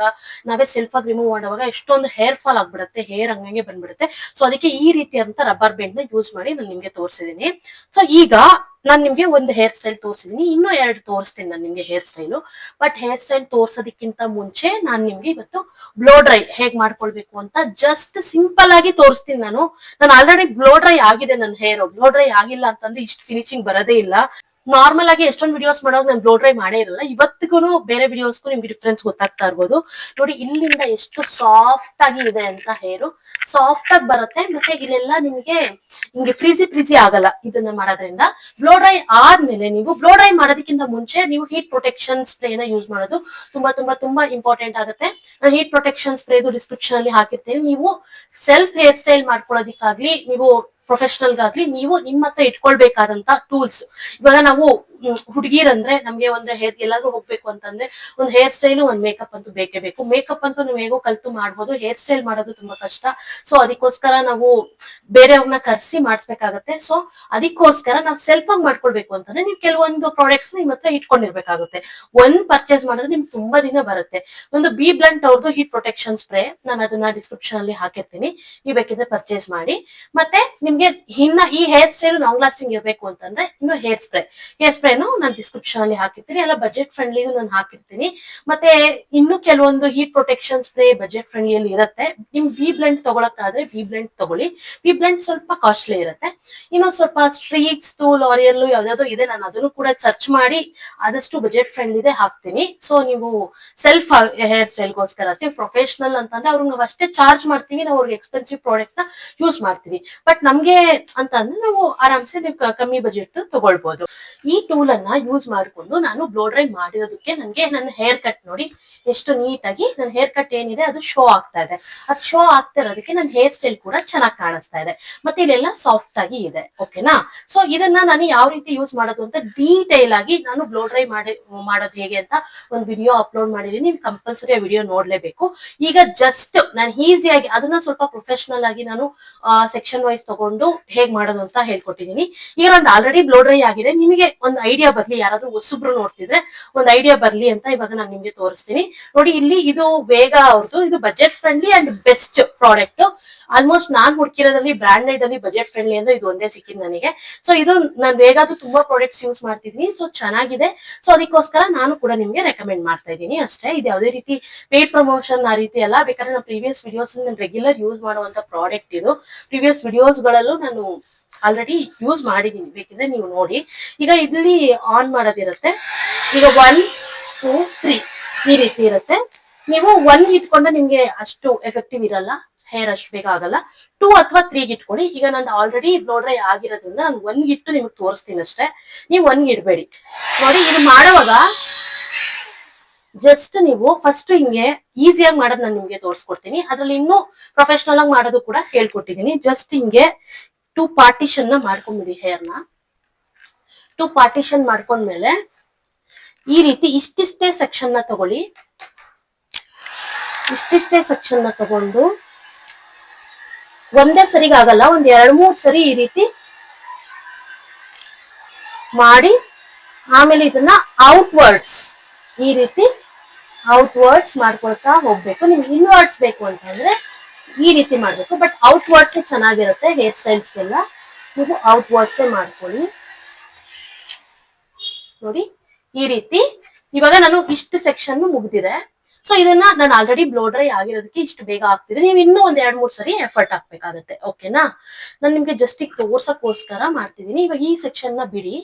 ನಾವೇ ಸೆಲ್ಫ್ ಆಗಿ ರಿಮೂವ್ ಮಾಡುವಾಗ ಎಷ್ಟೊಂದು ಹೇರ್ ಫಾಲ್ ಆಗ್ಬಿಡುತ್ತೆ, ಹೇರ್ ಹಂಗಂಗೆ ಬಂದ್ಬಿಡುತ್ತೆ. ಸೊ ಅದಕ್ಕೆ ಈ ರೀತಿಯಾದಂತ ರಬ್ಬರ್ ಬೆಂಡ್ ನ ಯೂಸ್ ಮಾಡಿ ನಾನು ನಿಮ್ಗೆ ತೋರಿಸಿದೀನಿ. ಸೊ ಈಗ ನಾನು ನಿಮ್ಗೆ ಒಂದು ಹೇರ್ ಸ್ಟೈಲ್ ತೋರಿಸಿದೀನಿ, ಇನ್ನೂ 2 ತೋರಿಸ್ತೀನಿ ನಾನು ನಿಮ್ಗೆ hair style. But hair style ತೋರ್ಸೋದಕ್ಕಿಂತ ಮುಂಚೆ ನಾನು ನಿಮ್ಗೆ ಇವತ್ತು ಬ್ಲೋ ಡ್ರೈ ಹೇಗ್ ಮಾಡ್ಕೊಳ್ಬೇಕು ಅಂತ ಜಸ್ಟ್ ಸಿಂಪಲ್ ಆಗಿ ತೋರಿಸ್ತೀನಿ. ನಾನು ಆಲ್ರೆಡಿ ಬ್ಲೋ ಡ್ರೈ ಆಗಿದೆ ನನ್ನ ಹೇರ್. ಬ್ಲೋ ಡ್ರೈ ಆಗಿಲ್ಲ ಅಂತಂದ್ರೆ ಇಷ್ಟು ಫಿನಿಶಿಂಗ್ ಬರೋದೇ ಇಲ್ಲ. ನಾರ್ಮಲ್ ಆಗಿ ಎಷ್ಟೊಂದು ವಿಡಿಯೋಸ್ ಮಾಡೋದು ನಾನು ಬ್ಲೋ ಡ್ರೈ ಮಾಡೇ ಇರಲ್ಲ. ಇವತ್ತಿಗೂ ಬೇರೆ ವಿಡಿಯೋಸ್ಗೂ ನಿಮ್ಗೆ ಡಿಫ್ರೆನ್ಸ್ ಗೊತ್ತಾಗ್ತಾ ಇರ್ಬೋದು. ನೋಡಿ ಇಲ್ಲಿಂದ ಎಷ್ಟು ಸಾಫ್ಟ್ ಆಗಿ ಇದೆ ಅಂತ, ಹೇರು ಸಾಫ್ಟ್ ಆಗಿ ಬರುತ್ತೆ. ಮತ್ತೆ ಇಲ್ಲೆಲ್ಲ ನಿಮಗೆ ಹಿಂಗೆ ಫ್ರೀಸಿ ಆಗಲ್ಲ ಇದನ್ನ ಮಾಡೋದ್ರಿಂದ. ಬ್ಲೋ ಡ್ರೈ ಆದ್ಮೇಲೆ ನೀವು ಬ್ಲೋ ಡ್ರೈ ಮಾಡೋದಕ್ಕಿಂತ ಮುಂಚೆ ನೀವು ಹೀಟ್ ಪ್ರೊಟೆಕ್ಷನ್ ಸ್ಪ್ರೇನ ಯೂಸ್ ಮಾಡೋದು ತುಂಬಾ ಇಂಪಾರ್ಟೆಂಟ್ ಆಗುತ್ತೆ. ನಾನು ಹೀಟ್ ಪ್ರೊಟೆಕ್ಷನ್ ಸ್ಪ್ರೇದು ಡಿಸ್ಕ್ರಿಪ್ಷನ್ ಅಲ್ಲಿ ಹಾಕಿರ್ತೀನಿ. ನೀವು ಸೆಲ್ಫ್ ಹೇರ್ ಸ್ಟೈಲ್ ಮಾಡ್ಕೊಳ್ಳೋದಿಕ್ಕಾಗ್ಲಿ, ನೀವು ಪ್ರೊಫೆಷನಲ್ಗಾಗ್ಲಿ ನೀವು ನಿಮ್ಮ ಹತ್ರ ಇಟ್ಕೊಳ್ಬೇಕಾದಂತ ಟೂಲ್ಸ್. ಇವಾಗ ನಾವು ಹುಡುಗಿರಂದ್ರೆ ನಮ್ಗೆ ಒಂದು ಹೇರ್ ಎಲ್ಲಾದ್ರೂ ಹೋಗ್ಬೇಕು ಅಂತಂದ್ರೆ ಒಂದು ಹೇರ್ ಸ್ಟೈಲು ಒಂದ್ ಮೇಕಪ್ ಅಂತೂ ಬೇಕೇ ಬೇಕು. ಮೇಕಪ್ ಅಂತೂ ನೀವು ಹೇಗೋ ಕಲ್ತು ಮಾಡ್ಬೋದು, ಹೇರ್ ಸ್ಟೈಲ್ ಮಾಡೋದು ತುಂಬಾ ಕಷ್ಟ. ಸೊ ಅದಕ್ಕೋಸ್ಕರ ನಾವು ಬೇರೆಯವ್ರನ್ನ ಕರ್ಸಿ ಮಾಡಿಸ್ಬೇಕಾಗತ್ತೆ. ಸೊ ಅದಕ್ಕೋಸ್ಕರ ನಾವು ಸೆಲ್ಫ್ ಆಗಿ ಮಾಡ್ಕೊಳ್ಬೇಕು ಅಂತಂದ್ರೆ ನೀವು ಕೆಲವೊಂದು ಪ್ರಾಡಕ್ಟ್ಸ್ ನಿಮ್ ಹತ್ರ ಇಟ್ಕೊಂಡಿರ್ಬೇಕಾಗುತ್ತೆ. ಒಂದ್ ಪರ್ಚೇಸ್ ಮಾಡಿದ್ರೆ ನಿಮ್ಗೆ ತುಂಬಾ ದಿನ ಬರುತ್ತೆ. ಒಂದು ಬಿ ಬ್ಲಂಟ್ ಅವ್ರದ್ದು ಹೀಟ್ ಪ್ರೊಟೆಕ್ಷನ್ ಸ್ಪ್ರೇ, ನಾನು ಅದನ್ನ ಡಿಸ್ಕ್ರಿಪ್ಷನ್ ಅಲ್ಲಿ ಹಾಕಿರ್ತೀನಿ, ನೀವು ಬೇಕಿದ್ರೆ ಪರ್ಚೇಸ್ ಮಾಡಿ. ಮತ್ತೆ ನಿಮ್ಗೆ ಇನ್ನ ಈ ಹೇರ್ ಸ್ಟೈಲ್ ಲಾಂಗ್ ಲಾಸ್ಟಿಂಗ್ ಇರ್ಬೇಕು ಅಂತಂದ್ರೆ ಇನ್ನು ಹೇರ್ ಸ್ಪ್ರೇನು ನಾನು ಡಿಸ್ಕ್ರಿಪ್ಷನ್ ಅಲ್ಲಿ ಹಾಕಿರ್ತೀನಿ. ಎಲ್ಲ ಬಜೆಟ್ ಫ್ರೆಂಡ್ಲಿ ನಾನು ಹಾಕಿರ್ತೀನಿ. ಮತ್ತೆ ಇನ್ನು ಕೆಲವೊಂದು ಹೀಟ್ ಪ್ರೊಟೆಕ್ಷನ್ ಸ್ಪ್ರೇ ಬಜೆಟ್ ಫ್ರೆಂಡ್ಲಿಯಲ್ಲಿ ಇರುತ್ತೆ. ನಿಮ್ ಬಿ ಬ್ಲೆಂಡ್ ತಗೊಳಕ್ಕಾದ್ರೆ ಬಿ ಬ್ಲೆಂಡ್ ತಗೊಳ್ಳಿ. ಬಿ ಬ್ಲೆಂಡ್ ಸ್ವಲ್ಪ ಕಾಸ್ಟ್ಲಿ ಇರುತ್ತೆ. ಇನ್ನು ಸ್ವಲ್ಪ ಸ್ಟ್ರೀಕ್ಸ್ ಲಾರಿಯಲ್ ಯಾವ್ದಾವ್ದೋ ಇದೆ, ನಾನು ಅದನ್ನು ಕೂಡ ಸರ್ಚ್ ಮಾಡಿ ಆದಷ್ಟು ಬಜೆಟ್ ಫ್ರೆಂಡ್ ಇದೆ ಹಾಕ್ತೀನಿ. ಸೊ ನೀವು ಸೆಲ್ಫ್ ಹೇರ್ ಸ್ಟೈಲ್ಗೋಸ್ಕರ ಪ್ರೊಫೆಷನಲ್ ಅಂತಂದ್ರೆ ಅವ್ರಿಗೆ ನಾವು ಅಷ್ಟೇ ಚಾರ್ಜ್ ಮಾಡ್ತೀವಿ, ನಾವು ಅವ್ರಿಗೆ ಎಕ್ಸ್ಪೆನ್ಸಿವ್ ಪ್ರಾಡಕ್ಟ್ ನ ಯೂಸ್ ಮಾಡ್ತೀವಿ. ಬಟ್ ನಮ್ಗೆ ಅಂತ ಅಂದ್ರೆ ನಾವು ಆರಾಮ್ಸೆ ನೀವು ಕಮ್ಮಿ ಬಜೆಟ್ ತಗೊಳ್ಬಹುದು. ಈ ಟೂಲ್ ಅನ್ನ ಯೂಸ್ ಮಾಡ್ಕೊಂಡು ನಾನು ಬ್ಲೋ ಡ್ರೈ ಮಾಡಿರೋದಕ್ಕೆ ನನಗೆ ನನ್ನ ಹೇರ್ ಕಟ್ ನೋಡಿ ಎಷ್ಟು ನೀಟಾಗಿ ನನ್ನ ಹೇರ್ ಕಟ್ ಏನಿದೆ ಅದು ಶೋ ಆಗ್ತಾ ಇದೆ. ಅದು ಶೋ ಆಗ್ತಾ ಇರೋದಕ್ಕೆ ನನ್ನ ಹೇರ್ ಸ್ಟೈಲ್ ಕೂಡ ಚೆನ್ನಾಗಿ ಕಾಣಿಸ್ತಾ ಇದೆ. ಮತ್ತೆ ಇಲ್ಲೆಲ್ಲ ಸಾಫ್ಟ್ ಆಗಿ ಇದೆ. ಓಕೆನಾ? ಸೊ ಇದನ್ನ ನಾನು ಯಾವ ರೀತಿ ಯೂಸ್ ಮಾಡೋದು ಅಂತ ಡೀಟೇಲ್ ಆಗಿ ನಾನು ಬ್ಲೋ ಡ್ರೈ ಮಾಡೋದು ಹೇಗೆ ಅಂತ ಒಂದು ವಿಡಿಯೋ ಅಪ್ಲೋಡ್ ಮಾಡಿದೀನಿ. ನೀವು ಕಂಪಲ್ಸರಿ ಆ ವಿಡಿಯೋ ನೋಡ್ಲೇಬೇಕು. ಈಗ ಜಸ್ಟ್ ನಾನು ಈಸಿಯಾಗಿ ಅದನ್ನ ಸ್ವಲ್ಪ ಪ್ರೊಫೆಷನಲ್ ಆಗಿ ನಾನು ಸೆಕ್ಷನ್ ವೈಸ್ ತಗೊಂಡು ಹೇಗ್ ಮಾಡೋದು ಅಂತ ಹೇಳ್ಕೊಟ್ಟಿದೀನಿ. ಈಗ ಒಂದು ಆಲ್ರೆಡಿ ಬ್ಲೋ ಡ್ರೈ ಆಗಿದೆ, ನಿಮಗೆ ಒಂದು ಐಡಿಯಾ ಬರ್ಲಿ, ಯಾರಾದ್ರೂ ಹೊಸಬ್ರು ನೋಡ್ತಿದ್ರೆ ಒಂದು ಐಡಿಯಾ ಬರ್ಲಿ ಅಂತ ಇವಾಗ ನಾನು ನಿಮ್ಗೆ ತೋರಿಸ್ತೀನಿ. ನೋಡಿ ಇಲ್ಲಿ ಇದು ವೇಗ ಅವ್ರದ್ದು, ಇದು budget friendly and best product. Almost ನಾನ್ ಹುಡುಕಿರೋದ್ರಲ್ಲಿ ಬ್ರಾಂಡೆಡ್ ಅಲ್ಲಿ ಬಜೆಟ್ ಫ್ರೆಂಡ್ಲಿ ಅಂದ್ರೆ ಇದು ಒಂದೇ ಸಿಕ್ಕಿದ್ ನನಗೆ. ಸೊ ಇದು ನಾನು ವೇಗದು ತುಂಬಾ ಪ್ರಾಡಕ್ಟ್ಸ್ ಯೂಸ್ ಮಾಡ್ತಿದೀನಿ. ಸೊ ಚೆನ್ನಾಗಿದೆ. ಸೊ ಅದಕ್ಕೋಸ್ಕರ ನಾನು ಕೂಡ ನಿಮ್ಗೆ ರೆಕಮೆಂಡ್ ಮಾಡ್ತಾ ಇದ್ದೀನಿ ಅಷ್ಟೇ. ಇದು ಯಾವುದೇ ರೀತಿ ಪೇಡ್ ಪ್ರಮೋಷನ್ ಆ ರೀತಿ ಅಲ್ಲ. ಬೇಕಾದ್ರೆ ನಾನು ಪ್ರೀವಿಯಸ್ ವಿಡಿಯೋಸ್ ನಾನು ರೆಗ್ಯುಲರ್ ಯೂಸ್ ಮಾಡುವಂತ ಪ್ರಾಡಕ್ಟ್ ಇದು. ಪ್ರೀವಿಯಸ್ ವಿಡಿಯೋಸ್ ಗಳಲ್ಲೂ ನಾನು ಆಲ್ರೆಡಿ ಯೂಸ್ ಮಾಡಿದೀನಿ, ಬೇಕಿದ್ರೆ ನೀವು ನೋಡಿ. ಈಗ ಇಲ್ಲಿ ಆನ್ ಮಾಡೋದಿರುತ್ತೆ. ಈಗ 1 2 3 ಈ ರೀತಿ ಇರುತ್ತೆ. ನೀವು 1 ಇಟ್ಕೊಂಡ್ರೆ ನಿಮ್ಗೆ ಅಷ್ಟು ಎಫೆಕ್ಟಿವ್ ಇರಲ್ಲ, ಹೇರ್ ಅಷ್ಟು ಬೇಗ ಆಗಲ್ಲ. 2 ಅಥವಾ 3 ಇಟ್ಕೊಳ್ಳಿ. ಈಗ ನಂದು ಆಲ್ರೆಡಿ ಬ್ಲೋ ಡ್ರೈ ಆಗಿರೋದ್ರಿಂದ ನಾನು 1 ಇಟ್ಟು ನಿಮ್ಗೆ ತೋರಿಸ್ತೀನಿ ಅಷ್ಟೇ. ನೀವು 1 ಇಡಬೇಡಿ. ನೋಡಿ ಇದು ಮಾಡುವಾಗ ಜಸ್ಟ್ ನೀವು ಫಸ್ಟ್ ಹಿಂಗೆ ಈಸಿಯಾಗಿ ಮಾಡೋದು ನಾನು ನಿಮ್ಗೆ ತೋರಿಸ್ಕೊಡ್ತೀನಿ. ಅದ್ರಲ್ಲಿ ಇನ್ನೂ ಪ್ರೊಫೆಷನಲ್ ಆಗಿ ಮಾಡೋದು ಕೂಡ ಹೇಳ್ಕೊಟ್ಟಿದೀನಿ. ಜಸ್ಟ್ ಹಿಂಗೆ 2 ಪಾರ್ಟಿಷನ್ ನ ಮಾಡ್ಕೊಂಡ್ಬಿಡಿ. ಹೇರ್ನ 2 ಪಾರ್ಟಿಷನ್ ಮಾಡ್ಕೊಂಡ್ಮೇಲೆ ಈ ರೀತಿ ಇಷ್ಟಿಷ್ಟೇ ಸೆಕ್ಷನ್ ನ ತಗೊಳ್ಳಿ. ಇಷ್ಟಿಷ್ಟೇ ಸೆಕ್ಷನ್ ನ ತಗೊಂಡು ಒಂದೇ ಸರಿಗಾಗಲ್ಲ, ಒಂದ್ 2-3 ಸರಿ ಈ ರೀತಿ ಮಾಡಿ ಆಮೇಲೆ ಇದನ್ನ ಔಟ್ವರ್ಡ್ಸ್ ಈ ರೀತಿ ಔಟ್ವರ್ಡ್ಸ್ ಮಾಡ್ಕೊಳ್ತಾ ಹೋಗ್ಬೇಕು. ನಿಮ್ಗೆ ಇನ್ವರ್ಡ್ಸ್ ಬೇಕು ಅಂತಂದ್ರೆ ಈ ರೀತಿ ಮಾಡ್ಬೇಕು. ಬಟ್ ಔಟ್ವರ್ಡ್ಸ್ ಚೆನ್ನಾಗಿರುತ್ತೆ ಹೇರ್ ಸ್ಟೈಲ್ಸ್ಗೆಲ್ಲ. ನೀವು ಔಟ್ವರ್ಡ್ಸ್ ಮಾಡ್ಕೊಳ್ಳಿ. ನೋಡಿ ಈ ರೀತಿ. ಇವಾಗ ನಾನು ಇಷ್ಟು ಸೆಕ್ಷನ್ ಮುಗ್ದಿದೆ. ಸೊ ಇದನ್ನ ನಾನು ಆಲ್ರೆಡಿ ಬ್ಲೋ ಡ್ರೈ ಆಗಿರೋದಕ್ಕೆ ಇಷ್ಟು ಬೇಗ ಆಗ್ತಿದೆ. ನೀವು ಇನ್ನೂ ಒಂದ್ 2-3 ಸರಿ ಎಫರ್ಟ್ ಹಾಕ್ಬೇಕಾಗತ್ತೆ. ಓಕೆನಾ? ನಾನು ನಿಮ್ಗೆ ಜಸ್ಟ್ ಈಗ ತೋರ್ಸಕ್ಕೋಸ್ಕರ ಮಾಡ್ತಿದೀನಿ. ಇವಾಗ ಈ ಸೆಕ್ಷನ್ ನ ಬಿಡಿ.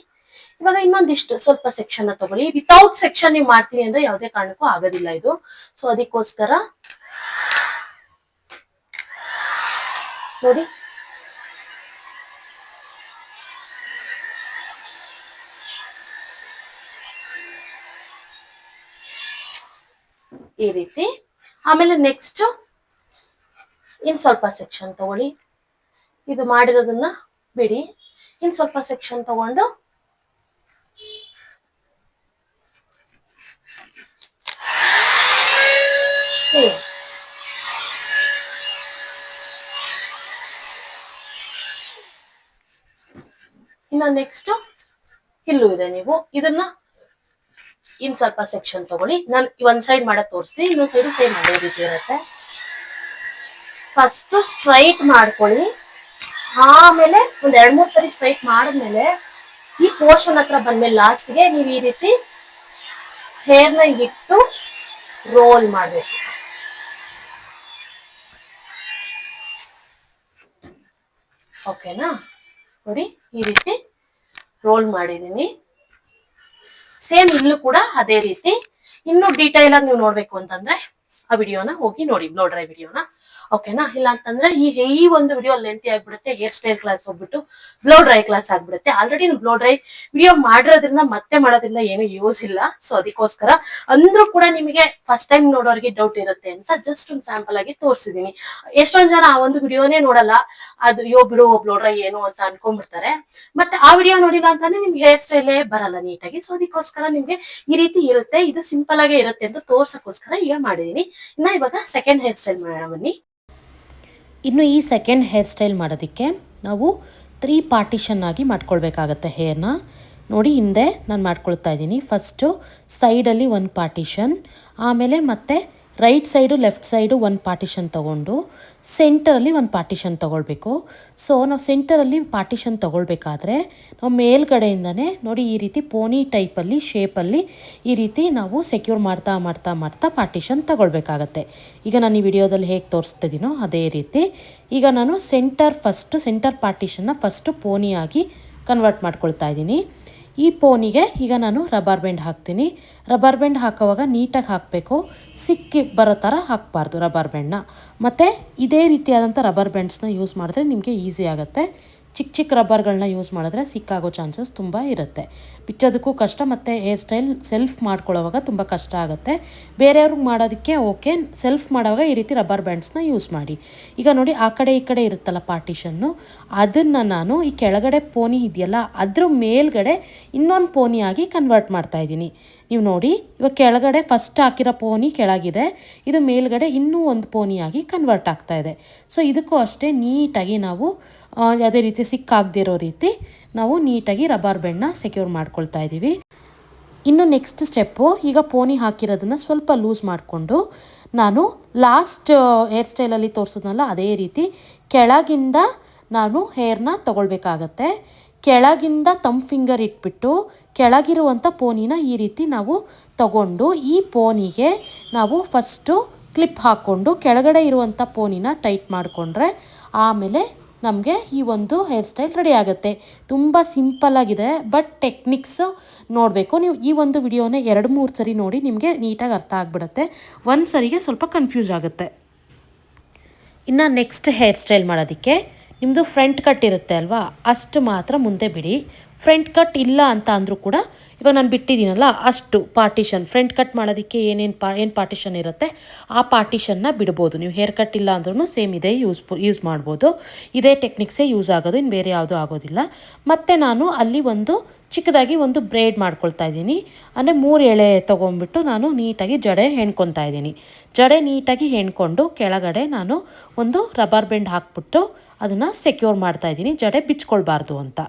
ಇವಾಗ ಇನ್ನೊಂದಿಷ್ಟು ಸ್ವಲ್ಪ ಸೆಕ್ಷನ್ ನ ತಗೊಳ್ಳಿ. ವಿತೌಟ್ ಸೆಕ್ಷನ್ ನೀವು ಮಾಡ್ತೀನಿ ಅಂದ್ರೆ ಯಾವುದೇ ಕಾರಣಕ್ಕೂ ಆಗೋದಿಲ್ಲ ಇದು. ಸೊ ಅದಕ್ಕೋಸ್ಕರ ನೋಡಿ ಈ ರೀತಿ. ಆಮೇಲೆ ನೆಕ್ಸ್ಟ್ ಇನ್ ಸ್ವಲ್ಪ ಸೆಕ್ಷನ್ ತಗೊಳ್ಳಿ. ಇದು ಮಾಡಿರೋದನ್ನ ಬಿಡಿ. ಇನ್ ಸ್ವಲ್ಪ ಸೆಕ್ಷನ್ ತಗೊಂಡು ಇನ್ನ ನೆಕ್ಸ್ಟ್ ಇಲ್ಲೂ ಇದೆ. ನೀವು ಇದನ್ನ ಇನ್ ಸ್ವಲ್ಪ ಸೆಕ್ಷನ್ ತಗೊಳ್ಳಿ. ನಾನು ಒಂದ್ ಸೈಡ್ ಮಾಡೋದ್ ತೋರಿಸ್ತೀನಿ, ಇನ್ನೊಂದ್ ಸೈಡ್ ಸೇಮ್ ಅದೇ ರೀತಿ ಇರುತ್ತೆ. ಫಸ್ಟ್ ಸ್ಟ್ರೈಟ್ ಮಾಡ್ಕೊಳ್ಳಿ. ಆಮೇಲೆ ಒಂದ್ 2-3 ಸರಿ ಸ್ಟ್ರೈಟ್ ಮಾಡಿದ್ಮೇಲೆ ಈ ಪೋರ್ಷನ್ ಹತ್ರ ಬಂದ್ಮೇಲೆ ಲಾಸ್ಟ್ಗೆ ನೀವು ಈ ರೀತಿ ಹೇರ್ನ ಇಟ್ಟು ರೋಲ್ ಮಾಡ್ಬೇಕು. ಓಕೆನಾ? ನೋಡಿ ಈ ರೀತಿ ರೋಲ್ ಮಾಡಿದೀನಿ. ಸೇಮ್ ಇಲ್ಲೂ ಕೂಡ ಅದೇ ರೀತಿ. ಇನ್ನು ಡೀಟೈಲ್ ಆಗಿ ನೀವು ನೋಡ್ಬೇಕು ಅಂತಂದ್ರೆ ಆ ವಿಡಿಯೋನ ಹೋಗಿ ನೋಡಿ, ಬ್ಲೋ ಡ್ರೈ ವಿಡಿಯೋನ. ಓಕೆನಾ? ಇಲ್ಲ ಅಂತಂದ್ರೆ ಈ ಒಂದು ವಿಡಿಯೋ ಲೆಂತಿ ಆಗ್ಬಿಡುತ್ತೆ. ಹೇರ್ ಸ್ಟೈಲ್ ಕ್ಲಾಸ್ ಹೋಗ್ಬಿಟ್ಟು ಬ್ಲೋ ಡ್ರೈ ಕ್ಲಾಸ್ ಆಗ್ಬಿಡುತ್ತೆ. ಆಲ್ರೆಡಿ ಬ್ಲೋ ಡ್ರೈ ವಿಡಿಯೋ ಮಾಡಿರೋದ್ರಿಂದ ಮತ್ತೆ ಮಾಡೋದ್ರಿಂದ ಏನು ಯೂಸ್ ಇಲ್ಲ. ಸೊ ಅದಕ್ಕೋಸ್ಕರ ಅಂದ್ರೂ ಕೂಡ ನಿಮಗೆ ಫಸ್ಟ್ ಟೈಮ್ ನೋಡೋರಿಗೆ ಡೌಟ್ ಇರುತ್ತೆ ಅಂತ ಜಸ್ಟ್ ಒಂದು ಸ್ಯಾಂಪಲ್ ಆಗಿ ತೋರಿಸಿದೀನಿ. ಎಷ್ಟೊಂದ್ ಜನ ಆ ಒಂದು ವಿಡಿಯೋನೇ ನೋಡಲ್ಲ, ಅದು ಬಿಡು ಬ್ಲೋ ಡ್ರೈ ಏನು ಅಂತ ಅನ್ಕೊಂಡ್ಬಿಡ್ತಾರೆ. ಬಟ್ ಆ ವಿಡಿಯೋ ನೋಡಿಲ್ಲ ಅಂತಾನೆ ನಿಮ್ಗೆ ಹೇರ್ ಸ್ಟೈಲೇ ಬರಲ್ಲ ನೀಟಾಗಿ. ಸೊ ಅದಕ್ಕೋಸ್ಕರ ನಿಮ್ಗೆ ಈ ರೀತಿ ಇರುತ್ತೆ, ಇದು ಸಿಂಪಲ್ ಆಗೇ ಇರುತ್ತೆ ಅಂತ ತೋರ್ಸಕ್ಕೋಸ್ಕರ ಈಗ ಮಾಡಿದೀನಿ. ಇವಾಗ ಸೆಕೆಂಡ್ ಹೇರ್ ಸ್ಟೈಲ್ ಮಾಡೋಣ ಬನ್ನಿ. ಇನ್ನು ಈ ಸೆಕೆಂಡ್ ಹೇರ್ ಸ್ಟೈಲ್ ಮಾಡೋದಕ್ಕೆ ನಾವು 3 ಪಾರ್ಟಿಷನ್ ಆಗಿ ಮಾಡ್ಕೊಳ್ಬೇಕಾಗತ್ತೆ ಹೇರ್ನ. ನೋಡಿ ಹಿಂದೆ ನಾನು ಮಾಡ್ಕೊಳ್ತಾ ಇದ್ದೀನಿ. ಫಸ್ಟು ಸೈಡಲ್ಲಿ 1 ಪಾರ್ಟಿಷನ್, ಆಮೇಲೆ ಮತ್ತೆ right side left side 1 partition ತೊಗೊಂಡು ಸೆಂಟರಲ್ಲಿ 1 ಪಾರ್ಟಿಷನ್ ತೊಗೊಳ್ಬೇಕು. ಸೊ ನಾವು ಸೆಂಟರಲ್ಲಿ ಪಾರ್ಟಿಷನ್ ತೊಗೊಳ್ಬೇಕಾದ್ರೆ ನಾವು ಮೇಲ್ಗಡೆಯಿಂದನೇ ನೋಡಿ ಈ ರೀತಿ ಪೋನಿ ಟೈಪಲ್ಲಿ ಶೇಪಲ್ಲಿ ಈ ರೀತಿ ನಾವು ಸೆಕ್ಯೂರ್ ಮಾಡ್ತಾ ಮಾಡ್ತಾ ಮಾಡ್ತಾ ಪಾರ್ಟಿಷನ್ ತೊಗೊಳ್ಬೇಕಾಗತ್ತೆ. ಈಗ ನಾನು ಈ ವಿಡಿಯೋದಲ್ಲಿ ಹೇಗೆ ತೋರಿಸ್ತಿದ್ದೀನೋ ಅದೇ ರೀತಿ. ಈಗ ನಾನು ಸೆಂಟರ್ ಪಾರ್ಟಿಷನ್ನ ಫಸ್ಟು ಪೋನಿಯಾಗಿ ಕನ್ವರ್ಟ್ ಮಾಡ್ಕೊಳ್ತಾ ಇದ್ದೀನಿ. ಈ ಪೋನಿಗೆ ಈಗ ನಾನು ರಬ್ಬರ್ ಬ್ಯಾಂಡ್ ಹಾಕ್ತೀನಿ. ರಬ್ಬರ್ ಬ್ಯಾಂಡ್ ಹಾಕೋವಾಗ ನೀಟಾಗಿ ಹಾಕಬೇಕು, ಸಿಕ್ಕಿ ಬರೋ ಥರ ಹಾಕಬಾರ್ದು ರಬ್ಬರ್ ಬ್ಯಾಂಡ್ನ. ಮತ್ತು ಇದೇ ರೀತಿಯಾದಂಥ ರಬ್ಬರ್ ಬ್ಯಾಂಡ್ಸ್ನ ಯೂಸ್ ಮಾಡಿದ್ರೆ ನಿಮಗೆ ಈಸಿ ಆಗುತ್ತೆ. ಚಿಕ್ಕ ಚಿಕ್ಕ ರಬ್ಬರ್ಗಳನ್ನ ಯೂಸ್ ಮಾಡಿದ್ರೆ ಸಿಕ್ಕಾಗೋ ಚಾನ್ಸಸ್ ತುಂಬ ಇರುತ್ತೆ. ಬಿಚ್ಚೋದಕ್ಕೂ ಕಷ್ಟ, ಮತ್ತು ಹೇರ್ ಸ್ಟೈಲ್ ಸೆಲ್ಫ್ ಮಾಡ್ಕೊಳ್ಳೋವಾಗ ತುಂಬ ಕಷ್ಟ ಆಗುತ್ತೆ. ಬೇರೆಯವ್ರಿಗೆ ಮಾಡೋದಕ್ಕೆ ಓಕೆ, ಸೆಲ್ಫ್ ಮಾಡೋವಾಗ ಈ ರೀತಿ ರಬ್ಬರ್ ಬ್ಯಾಂಡ್ಸ್ನ ಯೂಸ್ ಮಾಡಿ. ಈಗ ನೋಡಿ ಆ ಕಡೆ ಈ ಕಡೆ ಇರುತ್ತಲ್ಲ ಪಾರ್ಟಿಷನ್ನು, ಅದನ್ನು ನಾನು ಈ ಕೆಳಗಡೆ ಪೋನಿ ಇದೆಯಲ್ಲ ಅದ್ರ ಮೇಲ್ಗಡೆ ಇನ್ನೊಂದು ಪೋನಿಯಾಗಿ ಕನ್ವರ್ಟ್ ಮಾಡ್ತಾಯಿದ್ದೀನಿ. ನೀವು ನೋಡಿ ಇವಾಗ ಕೆಳಗಡೆ ಫಸ್ಟ್ ಹಾಕಿರೋ ಪೋನಿ ಕೆಳಗಿದೆ, ಇದು ಮೇಲ್ಗಡೆ ಇನ್ನೂ ಒಂದು ಪೋನಿಯಾಗಿ ಕನ್ವರ್ಟ್ ಆಗ್ತಾ ಇದೆ. ಸೊ ಇದಕ್ಕೂ ಅಷ್ಟೇ ನೀಟಾಗಿ ನಾವು ಯಾವುದೇ ರೀತಿ ಸಿಕ್ಕಾಗದಿರೋ ರೀತಿ ನಾವು ನೀಟಾಗಿ ರಬ್ಬರ್ ಬ್ಯಾಂಡ್ನ ಸೆಕ್ಯೂರ್ ಮಾಡ್ಕೊಳ್ತಾ ಇದ್ದೀವಿ. ಇನ್ನು ನೆಕ್ಸ್ಟ್ ಸ್ಟೆಪ್ಪು, ಈಗ ಪೋನಿ ಹಾಕಿರೋದನ್ನು ಸ್ವಲ್ಪ ಲೂಸ್ ಮಾಡಿಕೊಂಡು ನಾನು ಲಾಸ್ಟ್ ಹೇರ್ ಸ್ಟೈಲಲ್ಲಿ ತೋರಿಸೋದ್ನಲ್ಲ ಅದೇ ರೀತಿ ಕೆಳಗಿಂದ ನಾನು ಹೇರ್ನ ತೊಗೊಳ್ಬೇಕಾಗತ್ತೆ. ಕೆಳಗಿಂದ ಫಿಂಗರ್ ಇಟ್ಬಿಟ್ಟು ಕೆಳಗಿರುವಂಥ ಪೋನಿನ ಈ ರೀತಿ ನಾವು ತಗೊಂಡು ಈ ಪೋನಿಗೆ ನಾವು ಫಸ್ಟು ಕ್ಲಿಪ್ ಹಾಕ್ಕೊಂಡು ಕೆಳಗಡೆ ಇರುವಂಥ ಪೋನಿನ ಟೈಟ್ ಮಾಡಿಕೊಂಡ್ರೆ ಆಮೇಲೆ ನಮಗೆ ಈ ಒಂದು ಹೇರ್ ಸ್ಟೈಲ್ ರೆಡಿ ಆಗುತ್ತೆ. ತುಂಬ ಸಿಂಪಲ್ಲಾಗಿದೆ, ಬಟ್ ಟೆಕ್ನಿಕ್ಸ್ ನೋಡಬೇಕು ನೀವು. ಈ ಒಂದು ವಿಡಿಯೋನೇ 2-3 ಸರಿ ನೋಡಿ, ನಿಮಗೆ ನೀಟಾಗಿ ಅರ್ಥ ಆಗಿಬಿಡುತ್ತೆ. ಒಂದು ಸರಿಗೆ ಸ್ವಲ್ಪ ಕನ್ಫ್ಯೂಸ್ ಆಗುತ್ತೆ. ಇನ್ನು ನೆಕ್ಸ್ಟ್ ಹೇರ್ ಸ್ಟೈಲ್ ಮಾಡೋದಕ್ಕೆ ನಿಮ್ಮದು ಫ್ರಂಟ್ ಕಟ್ ಇರುತ್ತೆ ಅಲ್ವಾ, ಅಷ್ಟು ಮಾತ್ರ ಮುಂದೆ ಬಿಡಿ. ಫ್ರಂಟ್ ಕಟ್ ಇಲ್ಲ ಅಂತ ಅಂದರೂ ಕೂಡ ಇವಾಗ ನಾನು ಬಿಟ್ಟಿದ್ದೀನಲ್ಲ ಅಷ್ಟು ಪಾರ್ಟಿಷನ್, ಫ್ರಂಟ್ ಕಟ್ ಮಾಡೋದಕ್ಕೆ ಏನು ಪಾರ್ಟಿಷನ್ ಇರುತ್ತೆ ಆ ಪಾರ್ಟಿಷನ್ನ ಬಿಡ್ಬೋದು ನೀವು. ಹೇರ್ ಕಟ್ ಇಲ್ಲ ಅಂದ್ರೂ ಸೇಮ್ ಇದೇ ಯೂಸ್ ಮಾಡ್ಬೋದು. ಇದೇ ಟೆಕ್ನಿಕ್ಸೇ ಯೂಸ್ ಆಗೋದು, ಇನ್ನು ಬೇರೆ ಯಾವುದೂ ಆಗೋದಿಲ್ಲ. ಮತ್ತು ನಾನು ಅಲ್ಲಿ ಚಿಕ್ಕದಾಗಿ ಒಂದು ಬ್ರೇಡ್ ಮಾಡ್ಕೊಳ್ತಾ ಇದ್ದೀನಿ. ಅಂದರೆ 3 ಎಳೆ ತೊಗೊಂಡ್ಬಿಟ್ಟು ನಾನು ನೀಟಾಗಿ ಜಡೆ ಹೆಣ್ಕೊತಾ ಇದ್ದೀನಿ. ಜಡೆ ನೀಟಾಗಿ ಹೆಣ್ಕೊಂಡು ಕೆಳಗಡೆ ನಾನು ಒಂದು ರಬ್ಬರ್ ಬ್ಯಾಂಡ್ ಹಾಕ್ಬಿಟ್ಟು ಅದನ್ನು ಸೆಕ್ಯೂರ್ ಮಾಡ್ತಾ ಇದ್ದೀನಿ, ಜಡೆ ಬಿಚ್ಕೊಳ್ಬಾರ್ದು ಅಂತ.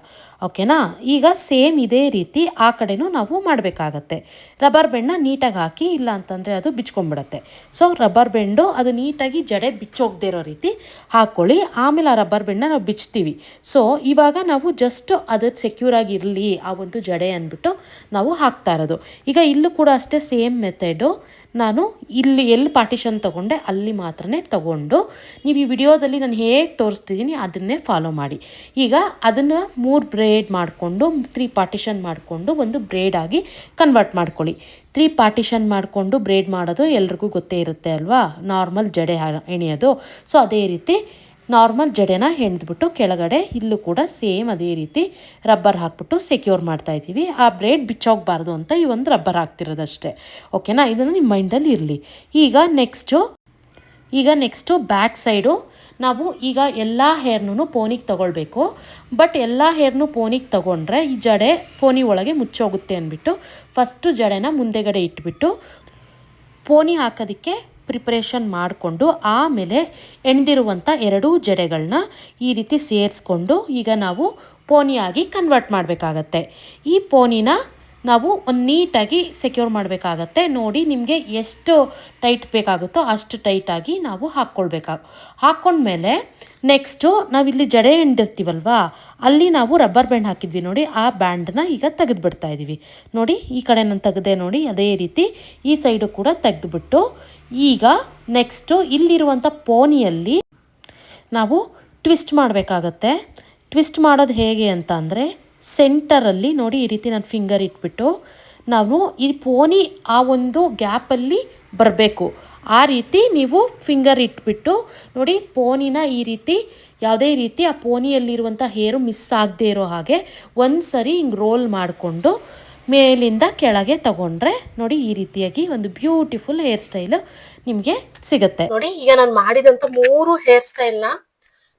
ಓಕೆನಾ? ಈಗ ಸೇಮ್ ಇದೇ ರೀತಿ ಆ ಕಡೆನೂ ನಾವು ಮಾಡಬೇಕಾಗತ್ತೆ. ರಬ್ಬರ್ ಬ್ಯಾಂಡ್ನ ನೀಟಾಗಿ ಹಾಕಿ, ಇಲ್ಲ ಅಂತಂದರೆ ಅದು ಬಿಚ್ಕೊಂಡ್ಬಿಡತ್ತೆ. ಸೊ ರಬ್ಬರ್ ಬ್ಯಾಂಡು ಅದು ನೀಟಾಗಿ ಜಡೆ ಬಿಚ್ಚೋಗದೇ ಇರೋ ರೀತಿ ಹಾಕ್ಕೊಳ್ಳಿ. ಆಮೇಲೆ ಆ ರಬ್ಬರ್ ಬ್ಯಾಂಡ್ನ ನಾವು ಬಿಚ್ತೀವಿ. ಸೊ ಇವಾಗ ನಾವು ಜಸ್ಟ್ ಅದು ಸೆಕ್ಯೂರ್ ಆಗಿರಲಿ ಆ ಒಂದು ಜಡೆ ಅಂದ್ಬಿಟ್ಟು ನಾವು ಹಾಕ್ತಾ ಇರೋದು. ಈಗ ಇಲ್ಲೂ ಕೂಡ ಅಷ್ಟೇ ಸೇಮ್ ಮೆಥಡು. ನಾನು ಇಲ್ಲಿ ಎಲ್ಲಿ ಪಾರ್ಟಿಷನ್ ತೊಗೊಂಡೆ ಅಲ್ಲಿ ಮಾತ್ರನೇ ತೊಗೊಂಡು ನೀವು ಈ ವಿಡಿಯೋದಲ್ಲಿ ನಾನು ಹೇಗೆ ತೋರಿಸ್ತಿದ್ದೀನಿ ಅದನ್ನೇ ಫಾಲೋ ಮಾಡಿ. ಈಗ ಅದನ್ನು 3 ಬ್ರೇಡ್ ಮಾಡಿಕೊಂಡು 3 ಪಾರ್ಟಿಷನ್ ಮಾಡಿಕೊಂಡು ಒಂದು ಬ್ರೇಡ್ ಆಗಿ ಕನ್ವರ್ಟ್ ಮಾಡ್ಕೊಳ್ಳಿ. 3 ಪಾರ್ಟಿಷನ್ ಮಾಡಿಕೊಂಡು ಬ್ರೇಡ್ ಮಾಡೋದು ಎಲ್ರಿಗೂ ಗೊತ್ತೇ ಇರುತ್ತೆ ಅಲ್ವಾ, ನಾರ್ಮಲ್ ಜಡೆ ಎಣಿಯೋದು. ಸೊ ಅದೇ ರೀತಿ ನಾರ್ಮಲ್ ಜಡೆನ ಹೆಣ್ದ್ಬಿಟ್ಟು ಕೆಳಗಡೆ ಇಲ್ಲೂ ಕೂಡ ಸೇಮ್ ಅದೇ ರೀತಿ ರಬ್ಬರ್ ಹಾಕ್ಬಿಟ್ಟು ಸೆಕ್ಯೂರ್ ಮಾಡ್ತಾಯಿದ್ದೀವಿ. ಆ ಬ್ರೇಡ್ ಬಿಚ್ಚೋಗಬಾರ್ದು ಅಂತ ಈ ಒಂದು ರಬ್ಬರ್ ಹಾಕ್ತಿರೋದಷ್ಟೇ. ಓಕೆನಾ? ಇದನ್ನು ನಿಮ್ಮ ಮೈಂಡಲ್ಲಿ ಇರಲಿ. ಈಗ ನೆಕ್ಸ್ಟು ಬ್ಯಾಕ್ ಸೈಡು ನಾವು ಈಗ ಎಲ್ಲ ಹೇರ್ನೂ ಪೋನಿಗೆ ತೊಗೊಳ್ಬೇಕು. ಬಟ್ ಎಲ್ಲ ಹೇರ್ನೂ ಪೋನಿಗೆ ತೊಗೊಂಡ್ರೆ ಈ ಜಡೆ ಪೋನಿ ಒಳಗೆ ಮುಚ್ಚೋಗುತ್ತೆ ಅಂದ್ಬಿಟ್ಟು ಫಸ್ಟು ಜಡೆನ ಮುಂದೆಗಡೆ ಇಟ್ಬಿಟ್ಟು ಪೋನಿ ಹಾಕೋದಕ್ಕೆ ಪ್ರಿಪ್ರೇಷನ್ ಮಾಡಿಕೊಂಡು ಆಮೇಲೆ ಎಣ್ದಿರುವಂಥ 2 ಜಡೆಗಳನ್ನ ಈ ರೀತಿ ಸೇರಿಸ್ಕೊಂಡು ಈಗ ನಾವು ಪೋನಿಯಾಗಿ ಕನ್ವರ್ಟ್ ಮಾಡಬೇಕಾಗತ್ತೆ. ಈ ಪೋನಿನ ನಾವು ಒಂದು ನೀಟಾಗಿ ಸೆಕ್ಯೂರ್ ಮಾಡಬೇಕಾಗತ್ತೆ. ನೋಡಿ ನಿಮಗೆ ಎಷ್ಟು ಟೈಟ್ ಬೇಕಾಗುತ್ತೋ ಅಷ್ಟು ಟೈಟಾಗಿ ನಾವು ಹಾಕ್ಕೊಂಡ್ಮೇಲೆ ನೆಕ್ಸ್ಟು ನಾವಿಲ್ಲಿ ಜಡೆ ಹಿಂಡಿರ್ತೀವಲ್ವಾ ಅಲ್ಲಿ ನಾವು ರಬ್ಬರ್ ಬ್ಯಾಂಡ್ ಹಾಕಿದ್ವಿ ನೋಡಿ, ಆ ಬ್ಯಾಂಡನ್ನ ಈಗ ತೆಗೆದುಬಿಡ್ತಾ ಇದ್ದೀವಿ. ನೋಡಿ ಈ ಕಡೆ ನಾನು ತೆಗೆದೆ ನೋಡಿ, ಅದೇ ರೀತಿ ಈ ಸೈಡು ಕೂಡ ತೆಗೆದುಬಿಟ್ಟು ಈಗ ನೆಕ್ಸ್ಟು ಇಲ್ಲಿರುವಂಥ ಪೋನಿಯಲ್ಲಿ ನಾವು ಟ್ವಿಸ್ಟ್ ಮಾಡಬೇಕಾಗತ್ತೆ. ಟ್ವಿಸ್ಟ್ ಮಾಡೋದು ಹೇಗೆ ಅಂತ ಅಂದರೆ ಸೆಂಟರಲ್ಲಿ ನೋಡಿ ಈ ರೀತಿ ನಾನು ಫಿಂಗರ್ ಇಟ್ಬಿಟ್ಟು ನಾವು ಈ ಪೋನಿ ಆ ಒಂದು ಗ್ಯಾಪಲ್ಲಿ ಬರಬೇಕು. ಆ ರೀತಿ ನೀವು ಫಿಂಗರ್ ಇಟ್ಬಿಟ್ಟು ನೋಡಿ, ಪೋನಿನ ಈ ರೀತಿ ಯಾವುದೇ ರೀತಿ ಆ ಪೋನಿಯಲ್ಲಿರುವಂಥ ಹೇರು ಮಿಸ್ ಆಗದೆ ಇರೋ ಹಾಗೆ ಒಂದು ಸರಿ ಹಿಂಗೆ ರೋಲ್ ಮಾಡಿಕೊಂಡು ಮೇಲಿಂದ ಕೆಳಗೆ ತಗೊಂಡ್ರೆ ನೋಡಿ ಈ ರೀತಿಯಾಗಿ ಒಂದು ಬ್ಯೂಟಿಫುಲ್ ಹೇರ್ ಸ್ಟೈಲ್ ನಿಮಗೆ ಸಿಗುತ್ತೆ. ನೋಡಿ, ಈಗ ನಾನು ಮಾಡಿದಂತ 3 ಹೇರ್ ಸ್ಟೈಲ್ನ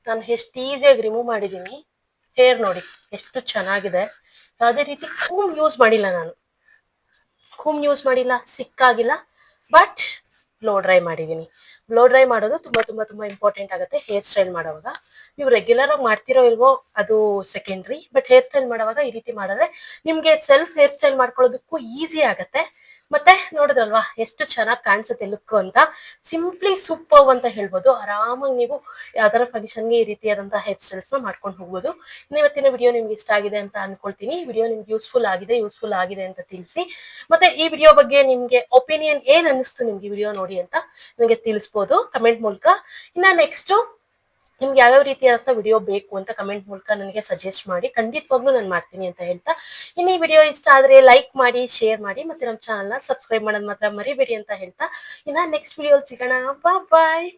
ನಾನು ಎಷ್ಟು ಈಸಿಯಾಗಿ ರಿಮೂವ್ ಮಾಡಿದ್ದೀನಿ. ಹೇರ್ ನೋಡಿ ಎಷ್ಟು ಚೆನ್ನಾಗಿದೆ. ಯಾವುದೇ ರೀತಿ ಕೂಮ್ ಯೂಸ್ ಮಾಡಿಲ್ಲ, ನಾನು ಕೂಮ್ ಯೂಸ್ ಮಾಡಿಲ್ಲ, ಸಿಕ್ಕಾಗಿಲ್ಲ. ಬಟ್ ಬ್ಲೋ ಡ್ರೈ ಮಾಡಿದ್ದೀನಿ. ಬ್ಲೋ ಡ್ರೈ ಮಾಡೋದು ತುಂಬಾ ತುಂಬಾ ತುಂಬಾ ಇಂಪಾರ್ಟೆಂಟ್ ಆಗುತ್ತೆ ಹೇರ್ ಸ್ಟೈಲ್ ಮಾಡುವಾಗ. ನೀವು ರೆಗ್ಯುಲರ್ ಆಗಿ ಮಾಡ್ತಿರೋ ಇಲ್ವೋ ಅದು ಸೆಕೆಂಡ್ರಿ, ಬಟ್ ಹೇರ್ ಸ್ಟೈಲ್ ಮಾಡುವಾಗ ಈ ರೀತಿ ಮಾಡಿದ್ರೆ ನಿಮ್ಗೆ ಸೆಲ್ಫ್ ಹೇರ್ ಸ್ಟೈಲ್ ಮಾಡ್ಕೊಳ್ಳೋದಕ್ಕೂ ಈಸಿ ಆಗತ್ತೆ. ಮತ್ತೆ ನೋಡಿದ್ರಲ್ವಾ ಎಷ್ಟು ಚೆನ್ನಾಗಿ ಕಾಣಿಸುತ್ತೆ ಲುಕ್ ಅಂತ. ಸಿಂಪ್ಲಿ ಸೂಪರ್ ಅಂತ ಹೇಳ್ಬೋದು. ಆರಾಮಾಗಿ ನೀವು ಯಾವ್ದಾರ ಫಂಕ್ಷನ್ಗೆ ಈ ರೀತಿಯಾದಂತಹ ಹೇರ್ ಸ್ಟೈಲ್ಸ್ ನ ಮಾಡ್ಕೊಂಡು ಹೋಗ್ಬೋದು. ಇವತ್ತಿನ ವಿಡಿಯೋ ನಿಮ್ಗೆ ಇಷ್ಟ ಆಗಿದೆ ಅಂತ ಅನ್ಕೊಳ್ತೀನಿ. ಈ ವಿಡಿಯೋ ನಿಮ್ಗೆ ಯೂಸ್ಫುಲ್ ಆಗಿದೆ ಅಂತ ತಿಳಿಸಿ. ಮತ್ತೆ ಈ ವಿಡಿಯೋ ಬಗ್ಗೆ ನಿಮ್ಗೆ ಒಪಿನಿಯನ್ ಏನ್ ಅನ್ನಿಸ್ತು ನಿಮ್ಗೆ ವಿಡಿಯೋ ನೋಡಿ ಅಂತ ನನಗೆ ತಿಳಿಸ್ಬೋದು ಕಮೆಂಟ್ ಮೂಲಕ. ಇನ್ನ ನೆಕ್ಸ್ಟ್ ನಿಮ್ಗೆ ಯಾವ್ಯಾವ ರೀತಿಯಾದಂಥ ವಿಡಿಯೋ ಬೇಕು ಅಂತ ಕಮೆಂಟ್ ಮೂಲಕ ನನಗೆ ಸಜೆಸ್ಟ್ ಮಾಡಿ, ಖಂಡಿತವಾಗ್ಲೂ ನಾನು ಮಾಡ್ತೀನಿ ಅಂತ ಹೇಳ್ತಾ, ಇನ್ನು ಈ ವಿಡಿಯೋ ಇಷ್ಟ ಆದ್ರೆ ಲೈಕ್ ಮಾಡಿ, ಶೇರ್ ಮಾಡಿ, ಮತ್ತೆ ನಮ್ಮ ಚಾನಲ್ನ ಸಬ್ಸ್ಕ್ರೈಬ್ ಮಾಡೋದು ಮಾತ್ರ ಮರಿಬೇಡಿ ಅಂತ ಹೇಳ್ತಾ, ಇನ್ನ ನೆಕ್ಸ್ಟ್ ವಿಡಿಯೋ ಸಿಗೋಣ. ಬಾಯ್.